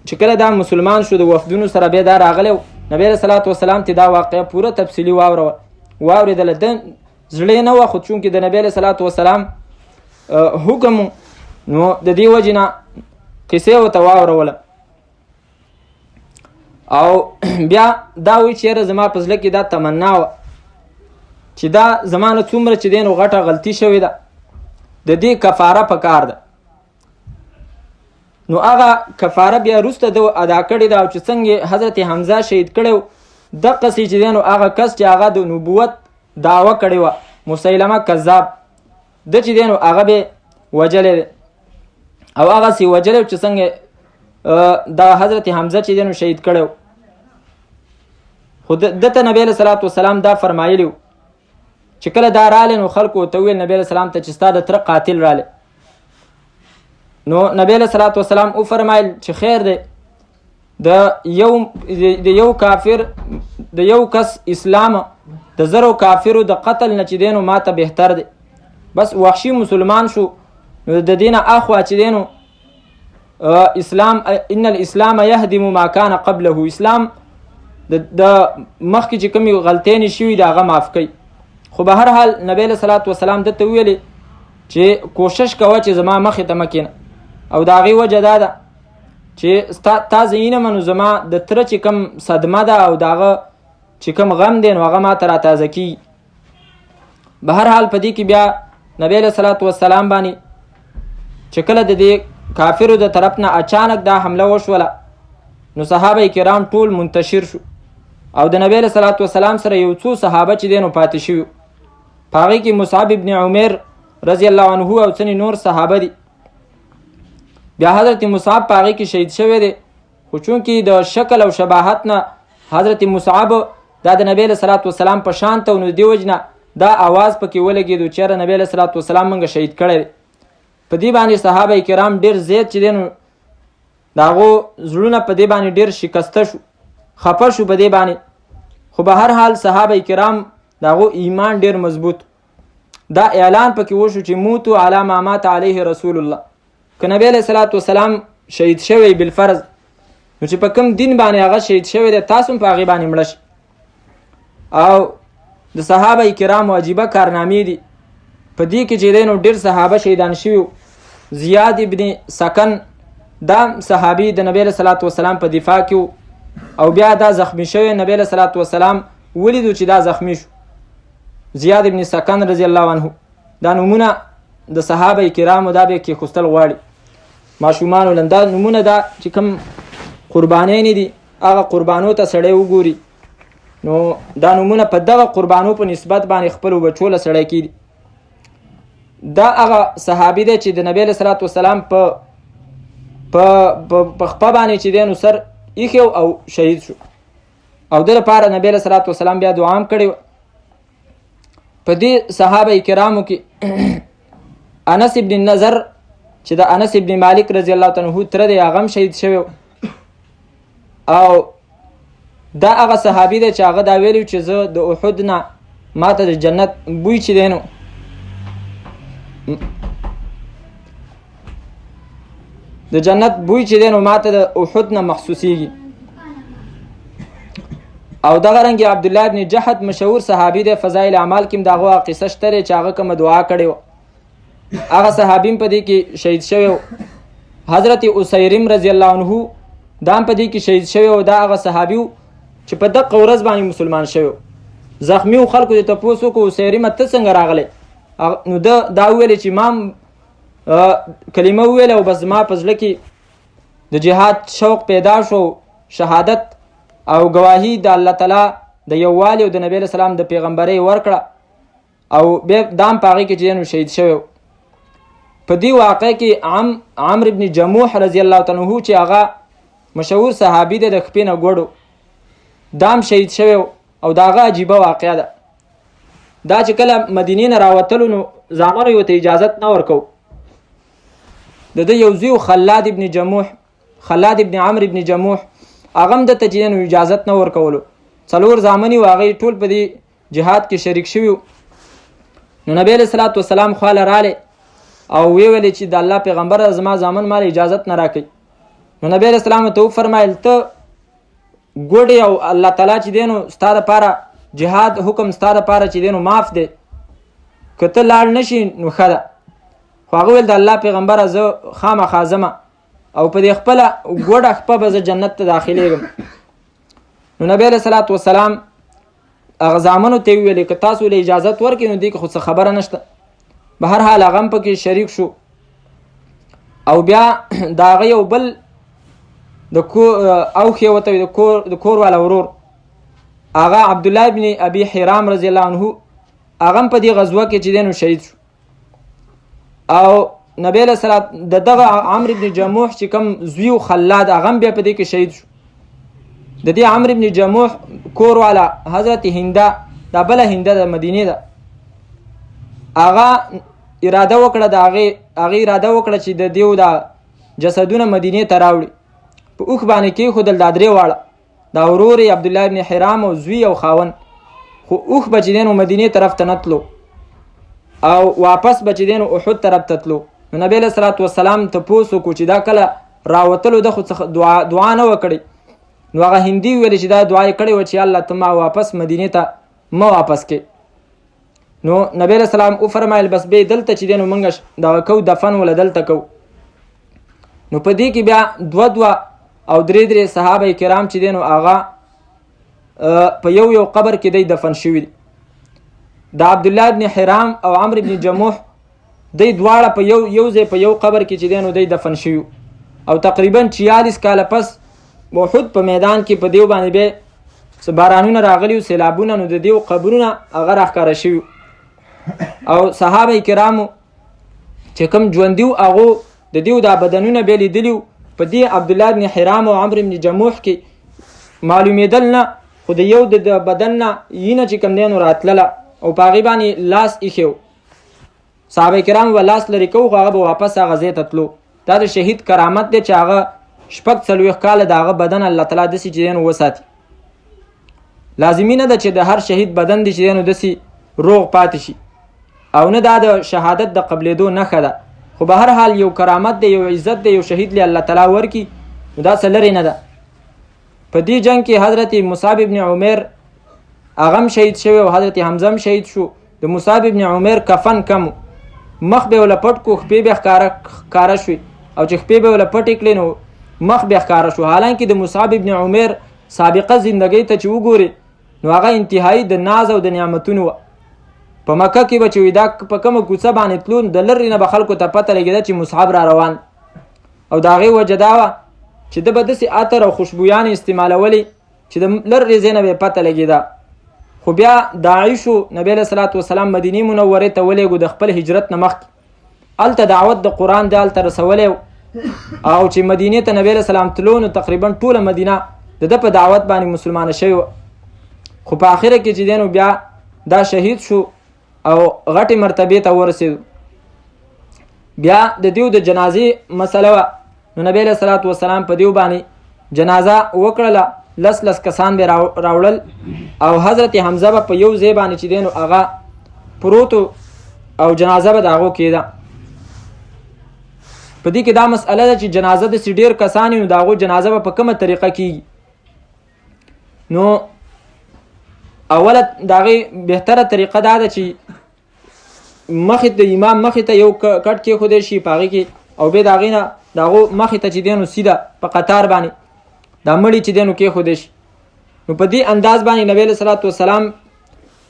چې کله دا مسلمان شو د وفدونو سره بیا دا راغلی و، نبی علیه صلات وسلام ته دا واقعه پوره تفصیلي واورېدله. د زړه نه وه، خو چونکې د نبی علیه صلات وسلام حکم نو د دې وجې نه قصې ورته واوروله. او بیا دا وایي چې یاره زما په زړه کې دا تمنا وه چې دا زما نه څومره چې دی نو غټه غلطي شوې ده، د دې کفاره په کار ده. نو هغه کفاره بیا وروسته د ادا کړې ده، او چې څنګه حضرت حمزه شهید کړی و، دقسې چې دی نو هغه کس چې هغه د نبوت دعوه کړې وه، مسیلمه کذاب، د چې دی نو هغه به وجلی دی، او هغسې وجلی و چې څنګه د حضرت حمزه چې دی نو شهید کړی و. خو دته نبی علیه صلات وسلام دا فرمایلی و چې کله دا رالی نو خلکو ورته وویل نبی علیه السلام ته چې ستا د تره قاتل رالی. نو نبی علیه صلات وسلام وفرمایل چې خیر دی، د یو کافر د یو کس اسلام د زرو کافرو د قتل نه چې دی نو ما ته بهتر دی. بس وحشي مسلمان شو، نو د دې نه اخوا چې دی نو اسلام ان الاسلام یهدم ما کان قبله، اسلام د مخکې چې کومې غلطیانې شوي د هغه معاف کوي. خو به هر حال نبی علیه صلات وسلام دته ویلې چې کوشش کوه چې زما مخې ته مه کښېنه، او د هغې وجه دا ده چې تا زه اینمه نو زما د تره چې کوم صدمه ده او د هغه چې کوم غم دی نو هغه ما ته راتازه کېږي. به هر حال په دې کې بیا نبی علیه الصلاة والسلام باندې چې کله د دې کافرو د طرف نه اچانک دا حمله وشوله نو صحابه کرام ټول منتشر شو او د نبی علیه الصلاة والسلام سره یو څو صحابه چې دی نو پاتې شوي په هغې کې مصعب ابن عمر رضی الله عنه او ځینې نور صحابه دي. بیا حضرت مصعب په هغې کې شهید شوی دی خو چونکې د شکل او شباهت نه حضرت مصعب دا د نبی علیه الصلاة والسلام په شان ته نو د دې وجې نه دا آواز پکې ولګېدو چېرې نبی علیه الصلاة والسلام موږ شهید کړی دی. په دې باندې صحابه کرام ډېر زیات چې دی نو د هغو زړونه په دې باندې ډېر شکسته شو خفه شو په دې باندې. خو به هر حال صحابه کرام د هغو ایمان ډېر مضبوط دا اعلان پکې وشو چې موتو علی ما مات علیه رسول الله که نبی علیه الصلاة والسلام شهید شوی بالفرض نو چې په کوم دین باندې هغه شهید شوی دی تاسو هم په هغې باندې مړه شي. او د صحابه کرامو عجیبه کارنامې دي په دې کې چې دی نو ډېر صحابه شهیدان شوي. زیاد ابن سکن دا صحابي د نبی علیه الصلاة والسلام په دفاع کې او بیا دا زخمی شوی نبی علیه الصلاة والسلام ولیدو چې دا زخمی شو. زیاد ابن سکن رضی الله عنه دا نمونه د صحابه کرامو دا به کې خوستل غواړي ماشومانو لن دا نمونه دا چې کوم قربانیان دي هغه قربانو ته سړی وګوري نو دا نمونه په دغه قربانو په نسبت باندې خپلو بچو له سړی کېږي. دا هغه صحابي دی چې د نبی علیه الصلاة والسلام په خپه باندې چې دی نو سر ایښی او شهید شو او د لپاره نبی علیه الصلاة والسلام بیا دعا هم کړې. په دې صحابه کرامو کې انس ابن نظر چې د انس ابن مالک رضی الله عنه تره دی هغه هم شهید شوی او دا هغه صحابي دی چې هغه دا ویلي چې زه د احد نه ماته د جنت بوی چې دی نو د جنت بوی چې دی نو ماته د احد نه محسوسیږي. او دغه رنګ عبدالله ابن جحد مشهور صحابي دی فضایل اعمال کې هم د هغه قصه شته دی چې هغه کومه دعا کړې وه هغه صحابي هم په دې کې شهید شوی و. حضرت اسیرم رضی الله عنه دا هم په دې کې شهید شوی و. دا هغه صحابي و چې په دقه ورځ باندې مسلمان شوی و. زخمی و خلکو د تپوس وکړو اسیرمه ته څنګه راغلی نو ده دا وویلې چې ما کلمه وویله او بس زما په زړه کې د جهاد شوق پیدا شو شهادت او گواهی د الله تعالی د یووالي او د نبی علیه السلام د پیغمبرۍ ورکړه او بیا دام په هغې کې چې نو شهید شوی. په دې واقع کې عمرو ابن جموح رضی الله عنه چې هغه مشهور صحابي دی د خپې نه ګوډو دام شهید شوی او د هغه عجیبه واقعه ده دا چې کله مدینې نه راوتلو نو زامنو یې ورته اجازت نه ورکو. د ده یو زوی خلاد ابن جموح خلاد ابن عمرو ابن جموح هغه هم دته چې نو اجازت نه ورکولو. 4 زامن یې هغې ټول په دې جهاد کې شریک شوي نو نبی علیه الصلاة والسلام خواله رالی او ویې ویلې چې د الله پیغمبره زما زامن مال اجازت نه راکوي. نو نبی علیه السلام ته وفرمایل ته ګوډې او الله تعالی چې دی نو ستا دپاره جهاد حکم ستا دپاره چې دی نو معاف دی که ته لاړ نه شي نو ښه ده. خو هغه ویل د الله پیغمبره زه خامخا ځمه او په دې خپله ګوډه خپه به زه جنت ته داخلیږم. نو نبی علیه الصلاة والسلام هغه زامنو ته ویلې که تاسو له اجازت ورکړئ نو دې کې خو څه خبره نشته. به هر حال هغه هم پکې شریک شو او بیا د هغه یو بل د اوښې وته وي د کور والا ورور هغه عبدالله ابن ابي حرام رضی الله عنه هغه هم په دې غزوه کې چې دی نو شهید شو. او نبی علیه السلام د دغه عمرو ابن جموح چې کوم زوی و خلاد هغه هم بیا په دې کې شهید شو. د دې عمرو ابن جموح کور والا حضرت هنده دا بله هنده د مدینې ده هغه اراده وکړه د هغې اراده وکړه چې د دیو دا جسدونه مدینې ته راوړي. په اوښ باندې کېښودل دا 3 واړه دا ورور یې عبدالله ابن حرام او زوی او خاون خو اوښ به چې دی نو مدینې طرف ته نه تلو او واپس به چې دی نو احد طرف ته تلو. نو نبی علیه الصلاة والسلام تپوس وکړو چې دا کله راوتلو ده خو دعا نه وکړي. نو هغه هندي ویلې چې دا دعا یې کړې وه چې الله ته ما واپس مدینې ته مه واپس کې. نو نبی علیه السلام وفرمایل بس بیا دلته چې دی نو موږ دغه کوو دفن وله دلته کوو. نو په دې کې بیا 2 او 3 صحابه کرام چې دی نو هغه په یو قبر کې دی دفن شوي دي. د عبدالله ابن حرام او عمرو ابن جموح دی دواړه په یو ځای په یو قبر کې چې دی نو دی دفن شوي او تقریبا 46 کاله پس احد په میدان کې په دیو باندې به بارانونه راغلي او سیلابونه، نو د دیو قبرونه هغه راښکاره شوي او صحابه کرامو چې کوم ژوندي هغو د دیو دا بدنونه بیا لیدلي په دې عبدالله بن حرام او عمرو بن جموح کې معلومېدل نه، خو د یو د بدن نه یینه چې کوم دی نو راتلله او په هغې باندې لاس ایښی و. صحابه کرام به لاس لرې کوو خو هغه به واپس هغه ځای ته تلو. دا د شهید کرامت دی چې هغه 40 کاله د هغه بدن الله تعالی داسې چې دی نو وساتي. لازمي نه ده چې د هر شهید بدن دی چې دی نو داسې روغ پاتې شي او نه دا د شهادت د قبلېدو نښه ده، خو به هر حال یو کرامت دی، یو عزت دی، یو شهید لی الله تعالی ورکي، نو دا څه لرې نه ده. په دې جنگ کې حضرت مصعب ابن عمیر هغه هم شهید شوی او حضرت حمزه هم شهید شو. د مصعب ابن عمیر کفن کم، مخ به ولا پټ کو، خپې به ښکاره شوي او چې خپې به ولا پټې کړې نو مخ به ښکاره شو. حالانکه د مصعب ابن عمیر سابقه زندګۍ ته چې وګوري نو هغه انتهایی د ناز او د نعمتونو وه. په مکه کې به چې وي دا په کومه کوڅه باندې تلو د لرې نه به خلکو ته پته لګېده چې مصعب را روان، او د هغې وجه دا وه چې ده به داسې عطر او خوشبویانې استعمالولې چې د لرې ځای نه به یې پته لګېده. خو بیا داعی شو، نبی علیه صلات وسلام مدینې منورې ته ولېږو د خپل هجرت نه مخکې. هلته دعوت د قرآن دی هلته رسولی او چې مدینې ته نبی علیه سلام تلو نو تقریبا ټوله مدینه د ده په دعوت باندې مسلمانه شوې وه. خو په آخره کې چې دی نو بیا دا شهید شو او غټې مرتبې ته ورسېدو. بیا د دیو د جنازې مسله وه، نو نبی علیه صلات وسلام په دیو باندې جنازه وکړله، لس کسان به راوړل او حضرت حمزه به په یو ځای باندې چې دی نو هغه پروتو او جنازه به د هغو کېده. په دې کې دا مسئله ده چې جنازه داسې ډېر کسان نو د هغو جنازه به په کومه طریقه کېږي. نو اوله د هغې بهتره طریقه دا ده چې مخې د امام مخې ته یو کټ کېښودی شي په هغې کې او بیا د هغې نه د هغو مخې ته چې دی نو سیده په قطار باندې دا مړي چې دی نو کېښودی شي. نو په دې انداز باندې نبی علیه صلات وسلام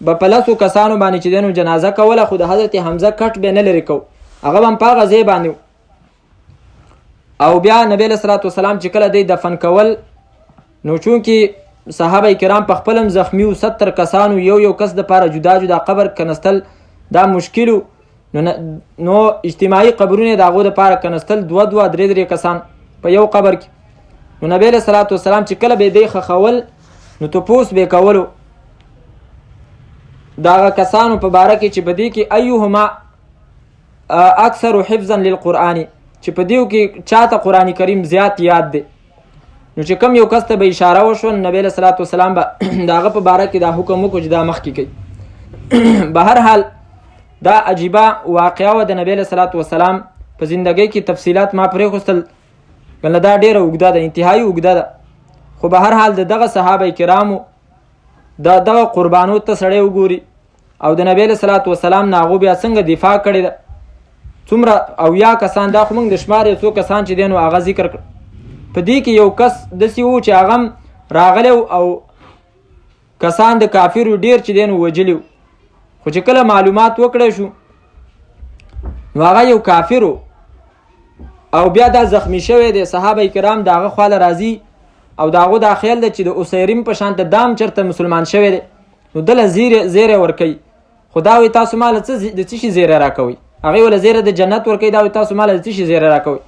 به په 10 کسانو باندې چې دی نو جنازه کوله، خو د حضرت حمزه کټ به نه لرې کو، هغه به هم په هغه ځای باندې او بیا نبی علیه صلات وسلام چې کله دی دفن کول نو چونکې صحابه کرام په خپل هم زخمی و 70 کسانو یو کس د پاره جدا جدا قبر کنستل دا مشکلو، نو اجتماعي قبرونه د هغو د پاره کنستل 2 3 کسان په یو قبر کې. نو نبی علیه صلات وسلام چې کله به دی خخول نو تپوس به کولو د هغه کسانو په باره کې چې په دې کې ایهما اکثر حفظا للقرآن، چې په دیو کې چاته قرآن کریم زیات یاد دی. نو چې کم یو کس ته به اشاره وشو نبی علیه صلات وسلام به د هغه په باره کې دا حکم وکړو چې دا مخکې کوي. به هر حال دا عجیبه واقعه وه د نبی علیه صلات وسلام په زندګۍ کې، تفصیلات ما پرېښوستل کنه دا ډېره اوږده ده، انتهایي اوږده ده، خو به هر حال د دغه صحابه کرامو دغه قربانو ته سړی وګوري او د نبی علیه صلات وسلام نه هغو بیا څنګه دفاع کړې ده. څومره 80 کسان، دا خو موږ د شمار یو څو کسان چې دی نو هغه ذکر کړ. په دې کې یو کس داسې و چې هغه راغلی او کسان د کافرو ډېر چې دی نو وجلي و، خو چې کله معلومات وکړی شو نو هغه یو کافر و او بیا دا زخمی شوی دی. صحابه کرام د هغه خواله راځي او د هغو دا خیال دی چې د اسیرین په شان د دام چرته مسلمان شوی دی، نو دله زیری ورکوي. خو دا وایي تاسو ماله د څه شي زیری راکوئ؟ هغې وله زیری د جنت ورکوي، دا وایي تاسو ماله د څه شي زیری راکوئ؟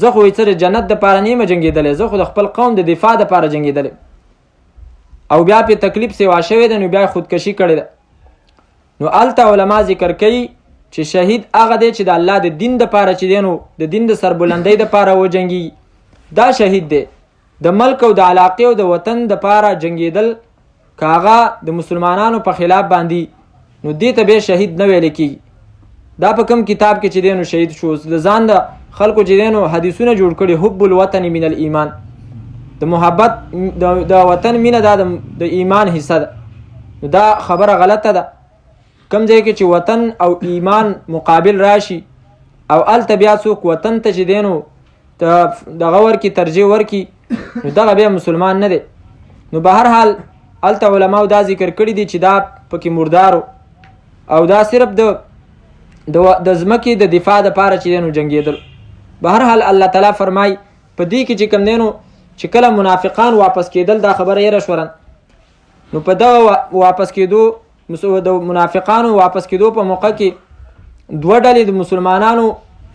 زه خو څه د جنت دپاره نه یم جنګېدلی، زه خو د خپل قوم د دفاع دپاره جنګېدلی او بیا پې تکلیف سیوا شوی دی، نو بیا خودکشي کړې ده. نو هلته علما ذکر کوي چې شهید هغه دی چې د الله د دین دپاره چې دی نو د دین د سربلندۍ دپاره وجنګي، دا شهید دی. د ملک او د علاقې او د وطن دپاره جنګېدل که هغه د مسلمانانو په خلاف باندې نو دې ته بیا شهید نه ویل کېږي. دا په کوم کتاب کې چې دی نو شهید شو، د ځان د خلکو چې دی نو حدیثونه جوړ کړي، حب الوطن من الایمان، د محبت د وطن مینه دا د ایمان حصه ده. نو دا خبره غلطه ده. کم ځای کې چې وطن او ایمان مقابل راشي او هلته بیا څوک وطن ته چې دی نو دغه ورکي ترجیح ورکي نو دغه بیا مسلمان نه دی. نو به هر حال هلته علماو دا ذکر کړي دي چې دا پکې مردارو او دا صرف د د ځمکې د دفاع دپاره چې دی نو جنګېدل. بهرحال الله تعالی فرمای په دې کې چې کوم دی نو چې کله منافقان واپس کېدل دا خبره یې رشورن نو په دغه واپس کېدو د منافقانو واپس کېدو په موقع کې دوه ډلې د مسلمانانو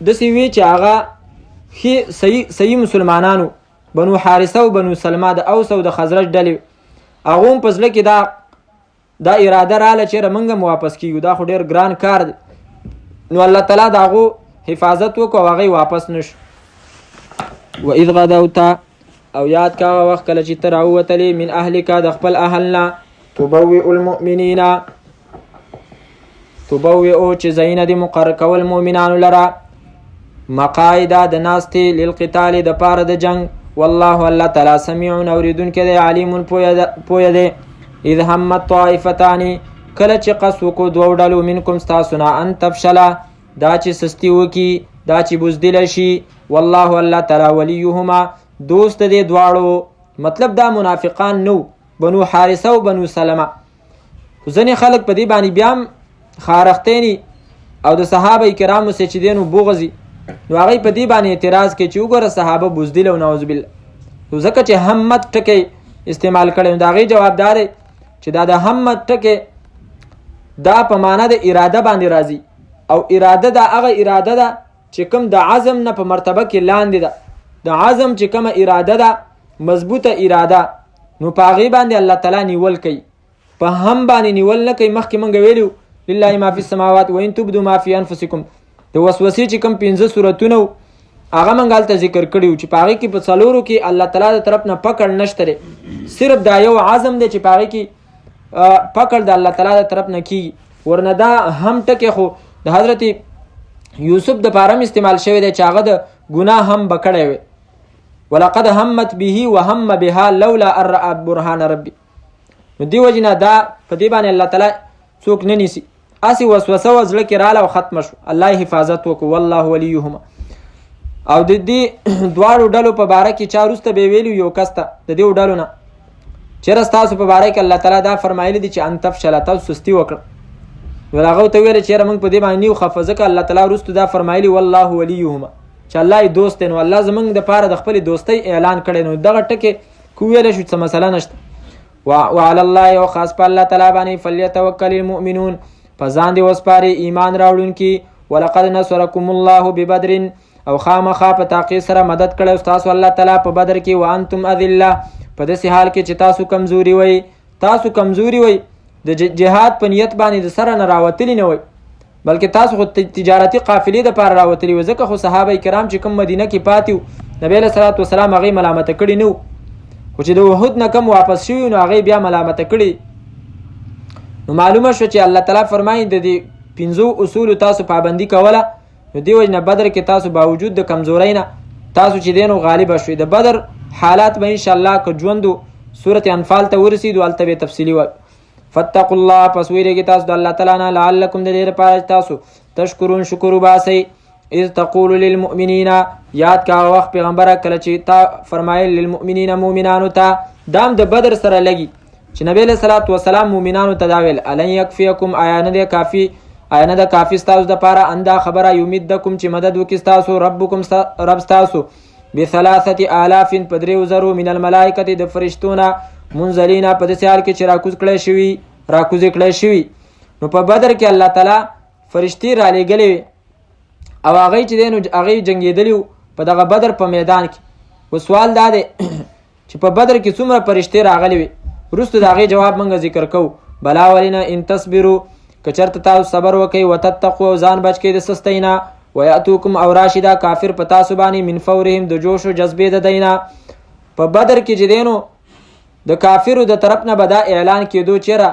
داسې وي چې هغه صحیح مسلمانانو بنو حارثه او بنو سلمه د اوس او د خزرج ډلې هغه هم په زړه کې دا اراده راله چې موږ هم واپس کېږو، دا خو ډېر ګران کار دی. نو الله تعالی د هغو حفاظت وکړو او هغوی واپس نشو. وإذ غدوت او یاد کا وخت کله چې ته راووتلې من اهلک د خپل اهل نه تبوئ المؤمنین تبوئ چې ځایونه دې مقرر کول مؤمنانو لره مقاعد د ناستې للقتال د پاره د جنگ. والله الله تعالی سمیع اوریدونکی دی علیم پوه دی. اذ همت طائفتان کله چې قصد وکړو دوه ډلو منکم ستاسو نه ان تفشله دا چې سستی وکړي دا چې بزدله شي. والله الله تعالی ولیهما دوست دی دواړو. مطلب دا منافقان نو بنو حارثه او بنو سلمه. ځینې خلک په دې باندې بیا هم خارختینی او د صحابه کرامو سره چې دی نو بغضي نو هغوی په دې باندې اعتراض کوي چې وګوره صحابه بزدله او نعوذ بالله. ځکه چې همت ټکی استعمال کړی نو د هغې جواب دا دی چې دا د همت ټکی دا په معنا د اراده باندې راځي او اراده دا هغه اراده ده چې کوم د عزم نه په مرتبه کې لاندې ده. د عزم چې کومه اراده ده مضبوطه اراده نو په هغې باندې الله تعالی نیول کوي، په هم باندې نیول نه کوي. مخکې موږ ویلو لله ما فی السماوات وان تبدوا ما فی انفسکم د وسوسې چې کوم 15 صورتونه هغه موږ هلته ذکر کړي چې په هغې کې په څلورو کې الله تعالی د طرف نه پکړ نشته دی، صرف دا یو عزم دی چې په هغې کې پکړ د الله تعالی د طرف نه کېږي. ورنه دا هم ټکی خو د حضرت یوسف د پاره هم استعمال شوی دی چې هغه د ګناه هم بکړی وي. ولقد همت به وهم بها لولا ان رأى برهان ربي. نو دې وجې نه دا په دې باندې الله تعالی څوک نه نیسي. هسې وسوسه وه زړه کې راله او ختمه شو. الله حفاظت وکړو. والله ولیهما. او د دې دواړو ډلو په باره کې چا وروسته به ویلو یو کس ته د دې ډلو نه چېرې ستاسو په باره کې الله تعالی دا فرمایلی دی چې ان تفشله تاسو سستي وکړه. نو هغه ته ویل چې موږ په دې باندې نیو خفه ځکه الله تعالی وروسته دا فرمایلی والله ولیهما چې الله یې دوست دی. نو الله زموږ دپاره د خپلې دوستۍ اعلان کړی. نو دغه ټکې که وویلی شو څه مسله نشته. وعلى الله او خاص په الله تعالی باندې فلیتوکل المؤمنون په ځان دې وسپاري ایمان راوړونکي. ولقد نصرکم الله ببدر او خامخا په تحقیق سره مدد کړی ستاسو الله تعالی په بدر کې وانتم اذله په داسې حال کې چې تاسو کمزوري وئ. تاسو کمزوري وئ د جهاد په نیت باندې د سره نه راوتلي نه وئ بلکې تاسو خو تجارتي قافلې دپاره راوتلي وئ. ځکه خو صحابه کرام چې کوم مدینه کې پاتې وو نبی علیه صلات وسلام هغې ملامته کړي نه وو، خو چې د احد نه کم واپس شوي نو هغې بیا ملامته کړي. نو معلومه شوه چې الله تعالی فرمایي د دې 5 اصولو تاسو پابندي کوله. نو دې وجې نه بدر کې تاسو باوجود د کمزورۍ نه تاسو چې دی نو غالبه شوي. د بدر حالات به انشاءالله که ژوندو صورت انفال ته ورسېدو هلته به تفصیلي وایو. فاتقوا الله پس ویرېږئ تاسو د الله تعالی نه لعلکم د دې لپاره چې تاسو تشکرون شکر وباسئ. اذ تقول للمؤمنین یاد کا وخت پیغمبره کله چې تا فرمایل للمؤمنین مؤمنانو ته دام د بدر سره لګي چې نبی علیه صلات وسلام مؤمنانو ته دا ویل الن یکفیکم آیا نه ده کافي ستاسو دپاره اندا خبره یمدکم چې مدد وکړي ستاسو ربکم رب ستاسو ب3,000 په 3,000 من الملائکة د فرشتونه منزلینا په داسې حال کې چې راکوزې کړی شوي. نو په بدر کې الله تعالی فرشتې رالیږلې وې او هغوی چې دی نو هغوی جنګېدلي وو په دغه بدر په میدان کې. و سوال دا دی چې په بدر کې څومره فرشتې راغلې وې. وروسته د هغې جواب موږ ذکر کوو. بلا ولینه ان تصبرو که چېرته تاسو صبر وکئ وتتقو او ځان بچ کئ د سستۍ نه ویاتوکم او راشي دا کافر په تاسو باندې من فورهم د جوش و جذبې د دی نه. په بدر کې چې دی نو د کافرو د طرف نه به دا اعلان کېدو چېرې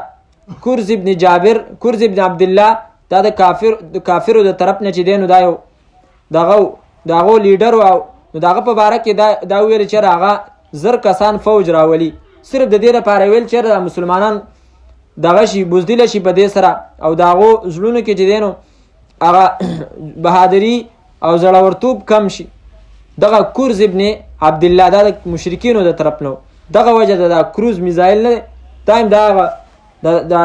کرز ابن عبدالله دا د کافرو د طرف نه چې دی نو دا یو دغه لیډر و او نو د هغه په باره کې دا وویل چېرې هغه 1000 کسان فوج راولي صرف د دې لپاره ویل چېرې مسلمانان دغه شي بزدله شي په دې سره او د هغو زړونو کې چې دی نو هغه بهادري او زړورتوب کم شي. دغه کرز ابن عبدالله دا د مشرکینو د طرف نه دغه وجه د کروز میزایل نه دا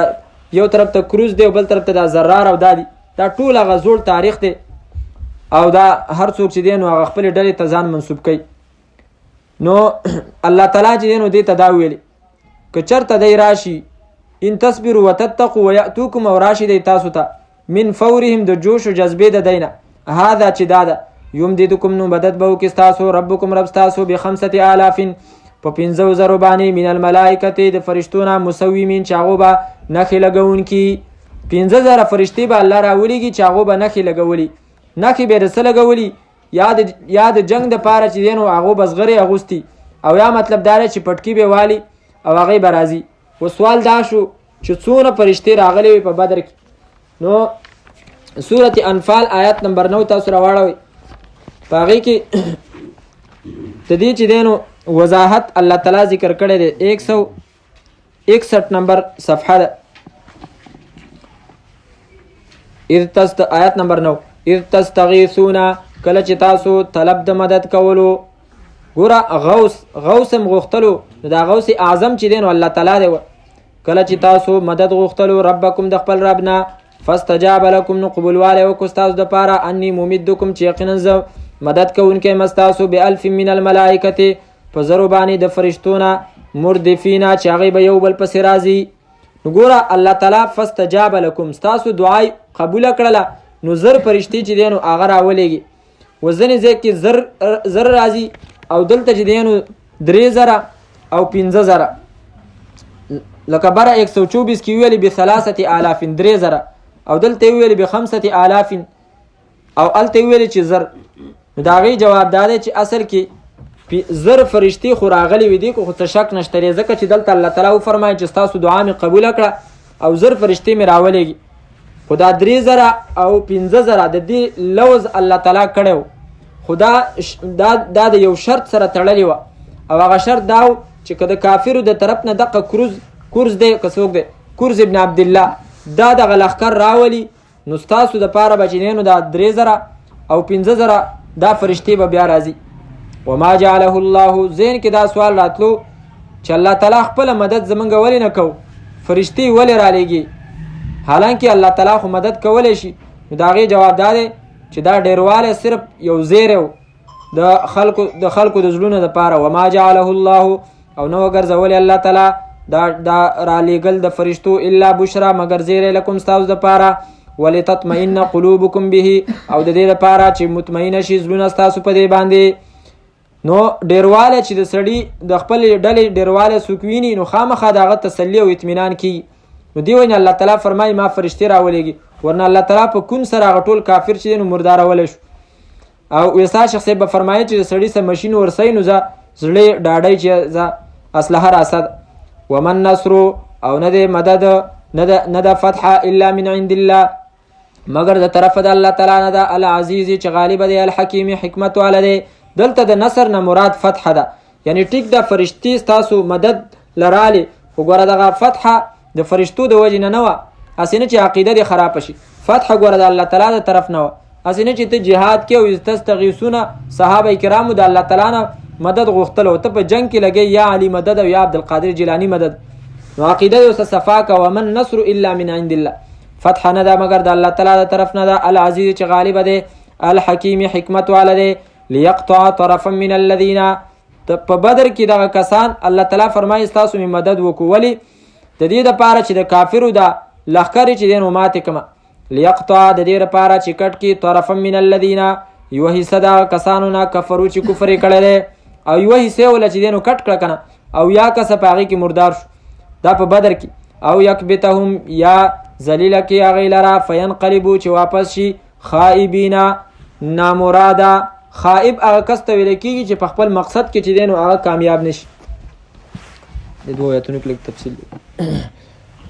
یو طرف ته کروز دی او بل طرف ته د زرار او دا دي دا ټول هغه زوړ تاریخ دی او دا هر څوک چې دی نو هغه خپلې ډلې ته ځان منسوب کوي. نو الله تعالی چې دی نو دې ته دا ویلي که چېرته دی راشي ان تصبروا وتتقوا ویأتوکم او راشي دی تاسو ته من فورهم د جوش و جذبې د دی نه هذا چې دا ده یمددکم نو مدد به وکړي ستاسو ربکم رب ستاسو ب5000 په 50,000 باندې من الملائکة د فرشتو نه مسومین چې هغو به نښې لګونکي 50,000 فرشتې به الله راولیږي چې هغو به نښې لګولي نښې به یې د څه لګولي یا د جنګ دپاره چې دی نو هغو به زغرې اغوستي او یا مطلب دا دی چې پټکي به والي او هغې به راځي. و سوال دا شو چې څونه فرشتې راغلې وي په بدر کې. نو سورة انفال آیات نمبر 9 تاسو راواړوئ په هغې کې د دې چې دی نو وضاحت الله تعالی ذکر کړی دی 161 نمبر صفحه ده آیات نمبر 9 اذ تستغیثون کله چې تاسو طلب د مدد کولو ګوره غوث هم غوښتلو دا غوث اعظم چې دی نو الله تعالی دی کله چې تاسو مدد غوښتلو ربکم د خپل رب نه فاستجاب لکم نو قبولوالی وکړو ستاسو دپاره انی ممدکم چې یقینا زه مدد کوونکی یم ستاسو ب1000 من الملائکة په زرو باندې د فرشتو نه مردفینه چې هغوی به یو بل پسې راځي. نو ګوره الله تعالی فاستجاب لکم ستاسو دعای قبوله کړله نو زر فرشتې چې دی نو هغه راولېږي و ځینې ځای کې زر راځي او دلته چې دی نو 3,000 او 15,000 لکه بره 124 کې ویلي ب3,000 3,000 او دلته یې ویلي ب5,000 او هلته یې ویلي چې زر. نو د هغې جواب دا دی چې اصل کې زر فرشتې خو راغلي وي دي خو څه شک نشته دی ځکه چې دلته الله تعالی وفرمایي چې ستاسو دعا مې قبوله کړه او زر فرشتې مې راولېږي خو دا 3,000 او 15,000 د دې لوز الله تعالی کړی و خو دا د یو شرط سره تړلې وه او هغه شرط دا و چې که د کافرو د طرف نه دغه کورز دی که څوک دی کورز ابن عبدالله دا دغه لښکر راولي نو ستاسو دپاره به چې دی نو دا 3,000 او 15,000 دا فرشتې به بیا راځي. وما جعله الله ذهن کې دا سوال راتلو چې الله تعالی خپله مدد زمونږ ولې نه کوو فرشتې ولې رالیږي حالانکه الله تعالی خو مدد کولی شي. نو د هغې جواب دا دی چې دا ډیروالی صرف یو زیری و د خلکو د زړونو دپاره. وما جعله الله او نه وګرځولی الله تعالی دا رالیږل د فرشتو الا بشرا مگر زیری لکم ستاسو دپاره ولتطمئن قلوبکم به او د دې لپاره چې مطمئنه شي زړونه ستاسو په دې باندې. نو ډیروالی چې د سړي د خپلې ډلې ډیروالی څوک ویني نو خامخا د هغه تسلي او اطمینان کیږي. نو دې وجې الله تعالی فرمایي ما فرشتې راولېږي ورنه الله تعالی په کون سره هغه ټول کافر چې دی نو مردارولی شو. او ویسا شیخ صاحب به فرمایي چې د سړي څه مشین ورسوي نو زړه ډاډی چې زه اسلحه راسه ده. ومن نصر او نه دی مدد نه ده فتحه الا من عند الله مگر د طرفه د الله تعالی نه ده العزیز چې غالب دی الحکیم حکمت والا دی. دلته د نصر نه مراد فتحه ده یعنی ټیک ده فرشتې ستاسو مدد لرالې خو ګوره دغه فتحه د فرشتو د وجې نه وه هسې نه چې عقیده دې خرابه شي. فتحه ګوره د الله تعالی د طرف نه وه هسې نه چې ته جهاد کې او تستغیثونه صحابه کرامو د الله تعالی نه مدد غوښتل او ته په جنګ کې لګی یا علی مدد او یا عبدالقادر جیلانی مدد نو عقیده دې اوسه صفا که ومن نصر الا من عند الله فتحه نه ده مگر د الله تعالی د طرف نه ده العزیز چې غالبه دی الحکیم حکمت والا دی. لیقطع طرفا من الذین په بدر کې دغه کسان الله تعالی فرمایي ستاسو مې مدد وکړو ولې د دې دپاره چې د کافرو دا لښکرې چې دی نو ماتې کړمه. لیقطع د دې دپاره چې کټ کې طرفا من الذین یوه حصه د کسانو نه کفرو چې کفر یې کړی دی او یوه حصې وله چې دی نو کټ کړه که نه او یا کسه په هغې کې مردار شو دا په بدر کې او یکبتهم یا ذلیله کې هغې لره فینقلبو چې واپس شي خائبینا نامراده. خائب هغه کس ته ویل کېږي چې په خپل مقصد کې چې دی نو هغه کامیاب نشي. د دوه آیتونو کې لږ تفصیل دی.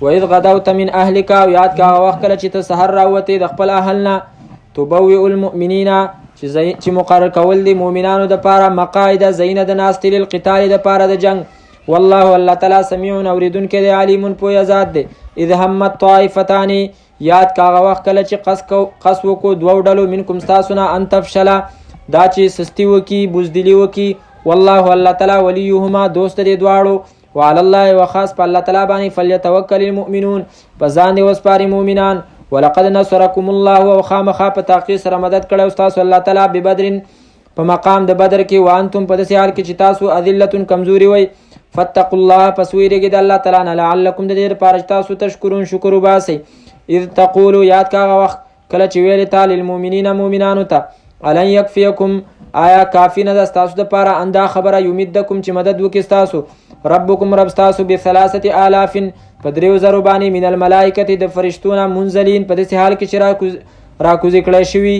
وإذ غدوت من أهلك او یاد کا وخت کله چې ته سحر راوتې د خپل اهل نه تبوئ المؤمنین چې مقرر کول دي مؤمنانو دپاره مقاعد ځایونه د ناستې للقتال دپاره د جنګ. والله الله تعالی سمیع اوریدونکی دی علیم پوهه ذات دی. اذ همت طائفتان یاد کا هغه وخت کله چې قص وکړو دوو ډلو منکم ستاسو نه ان تفشله دا چې سستی وکي بزدلي وکي. والله الله تعالی ولیهما دوست دی دواړو وعلى الله وخاص په الله تعالی باندې فلیتوکل المؤمنون په ځان دې وسپاري مؤمنان. ولقد نصركم الله او خامخا په تحقیق سره مدد کړی تاسو الله تعالی ببدر په مقام د بدر کې وانتم په داسې حال کې چې تاسو اذلتون کمزوري وي فاتقوا الله پس ویریږئ د الله تعالی نه لعلکم د دې لپاره چې تاسو تشکرون شکر وباسئ اذ تقولوا یاد کاغه وخت کله چې ویل تعالی للمؤمنین مؤمنانو ته الن یکفیکم آیا کافی نه ده ستاسو دپاره اندا خبره یمدکم چې مدد وکړي ستاسو ربکم رب ستاسو بثلاثه آلاف په 3000 باندې من الملائکه د فرشتونه منزلین په داسې حال کې چې راکوزې کړی شوي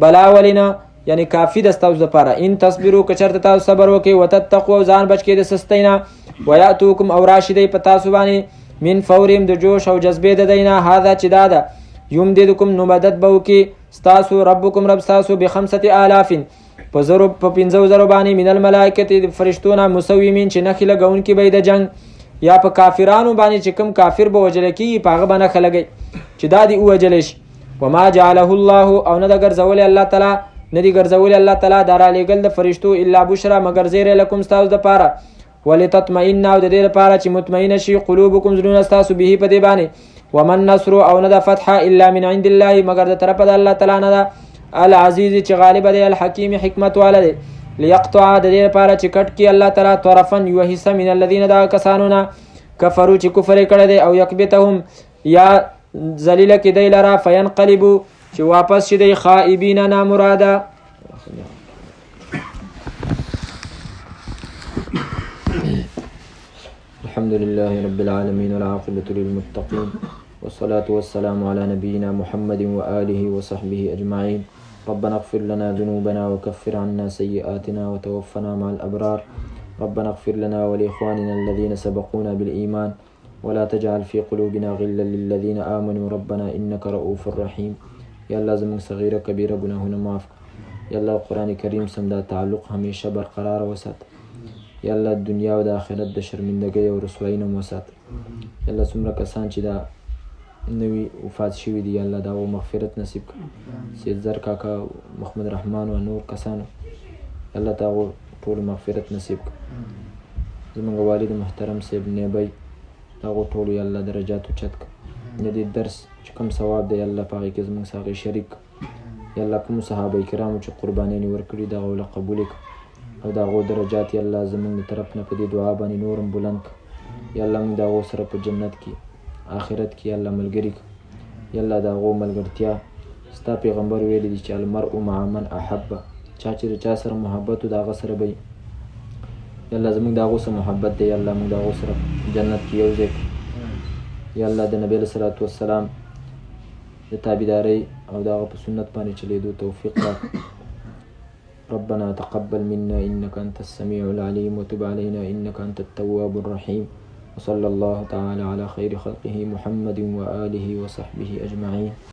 بلا ولینه یعنی کافی د ستاسو دپاره ان تصبروا که چېرته تاسو صبر وکړئ وتتقوا ځان بچ کړئ د سستۍ نه ویاتوکم او راشي دی په تاسو باندې من فورهم د جوش او جذبې د دی نه هذا چې دا ده یمددکم نو مدد به وکړي ستاسو ربکم رب ستاسو ب5000 په 5000 باندې من الملائکه د فرشتونه مسومین چې نښې لګونکي به د جنګ یا په کافرانو باندې چې کوم کافر به وجل کېږي په هغه به نښه لګئ چې دا دې ووجلی شي وما جعله الله او نه ده ګرځولی الله تعالی نه دي ګرځولی الله تعالی دا رالیږل د فرشتو الا بشرا مګر زیری لکم ستاسو دپاره ولتطمئن او د دې لپاره چې مطمئنه شي قلوبکم زړونه ستاسو به په دې باندې ومن نصر او نه ده فتحه الا من عند الله مګر د طرفه د الله تعالی نه ده العزیز چې غالب دی الحکیم حکمت والا دی لیقطع د دې لپاره چې کټ کړي الله تعالی طرفا یوه حصه من الذین دا کسانو نه کفرو چې کفر یې کړی دی او یکبتهم یا ذلیله کړي دی لره فینقلبو چې واپس شي دی خائبین نامراده الحمد لله رب العالمين والعاقبة للمتقين والصلاة والسلام على نبينا محمد وآله وصحبه أجمعين ربنا اغفر لنا ذنوبنا وكفر عنا سيئاتنا وتوفنا مع الأبرار ربنا اغفر لنا ولإخواننا الذين سبقونا بالإيمان ولا تجعل في قلوبنا غلا للذين آمنوا ربنا إنك رؤوف رحيم يا الله زمن صغيرة كبيرة گناهنا معاف يا الله قرآن كريم سمدا تعلق هميشه برقرار وسات یا الله دنیا او د آخرت د شرمندګۍ او رسوایۍ نه مو وساته یا الله څومره کسان چې دا نوي وفات شوي دي یا الله د هغو مغفرت نصیب کړه سید زر کاکا محمد رحمان او نور کسانو یا الله د هغو ټولو مغفرت نصیب کړه زموږ والد محترم صاحب نیبی د هغو ټولو یا الله درجات اوچت کړه د دې درس چې کوم ثواب دی یا الله په هغې کې زموږ سره هغې شریک کړه یا الله کومو صحابه کرامو چې قربانیانې ورکړي د هغو له قبول کړه او د هغو درجات یا الله زموږ د طرف نه په دې دعا باندې نورم بلند کړه یا الله موږ د هغو سره په جنت کې آخرت کې یا الله ملګري کړه یا الله د هغو ملګرتیا ستا پیغمبر ویلی دي چې المرء مع من احبه چا چې د چا سره محبت و د هغه سره به یا الله زموږ د هغو سره محبت دی یا الله موږ د هغو سره جنت کې یو ځای کړه یا الله د نبي علیه صلات وسلام د تابعدارۍ او د هغه په سنت باندې چلیدو توفیق راکړه ربنا تقبل منا إنك أنت السميع العليم وتب علينا إنك أنت التواب الرحيم وصلى الله تعالى على خير خلقه محمد وآله وصحبه أجمعين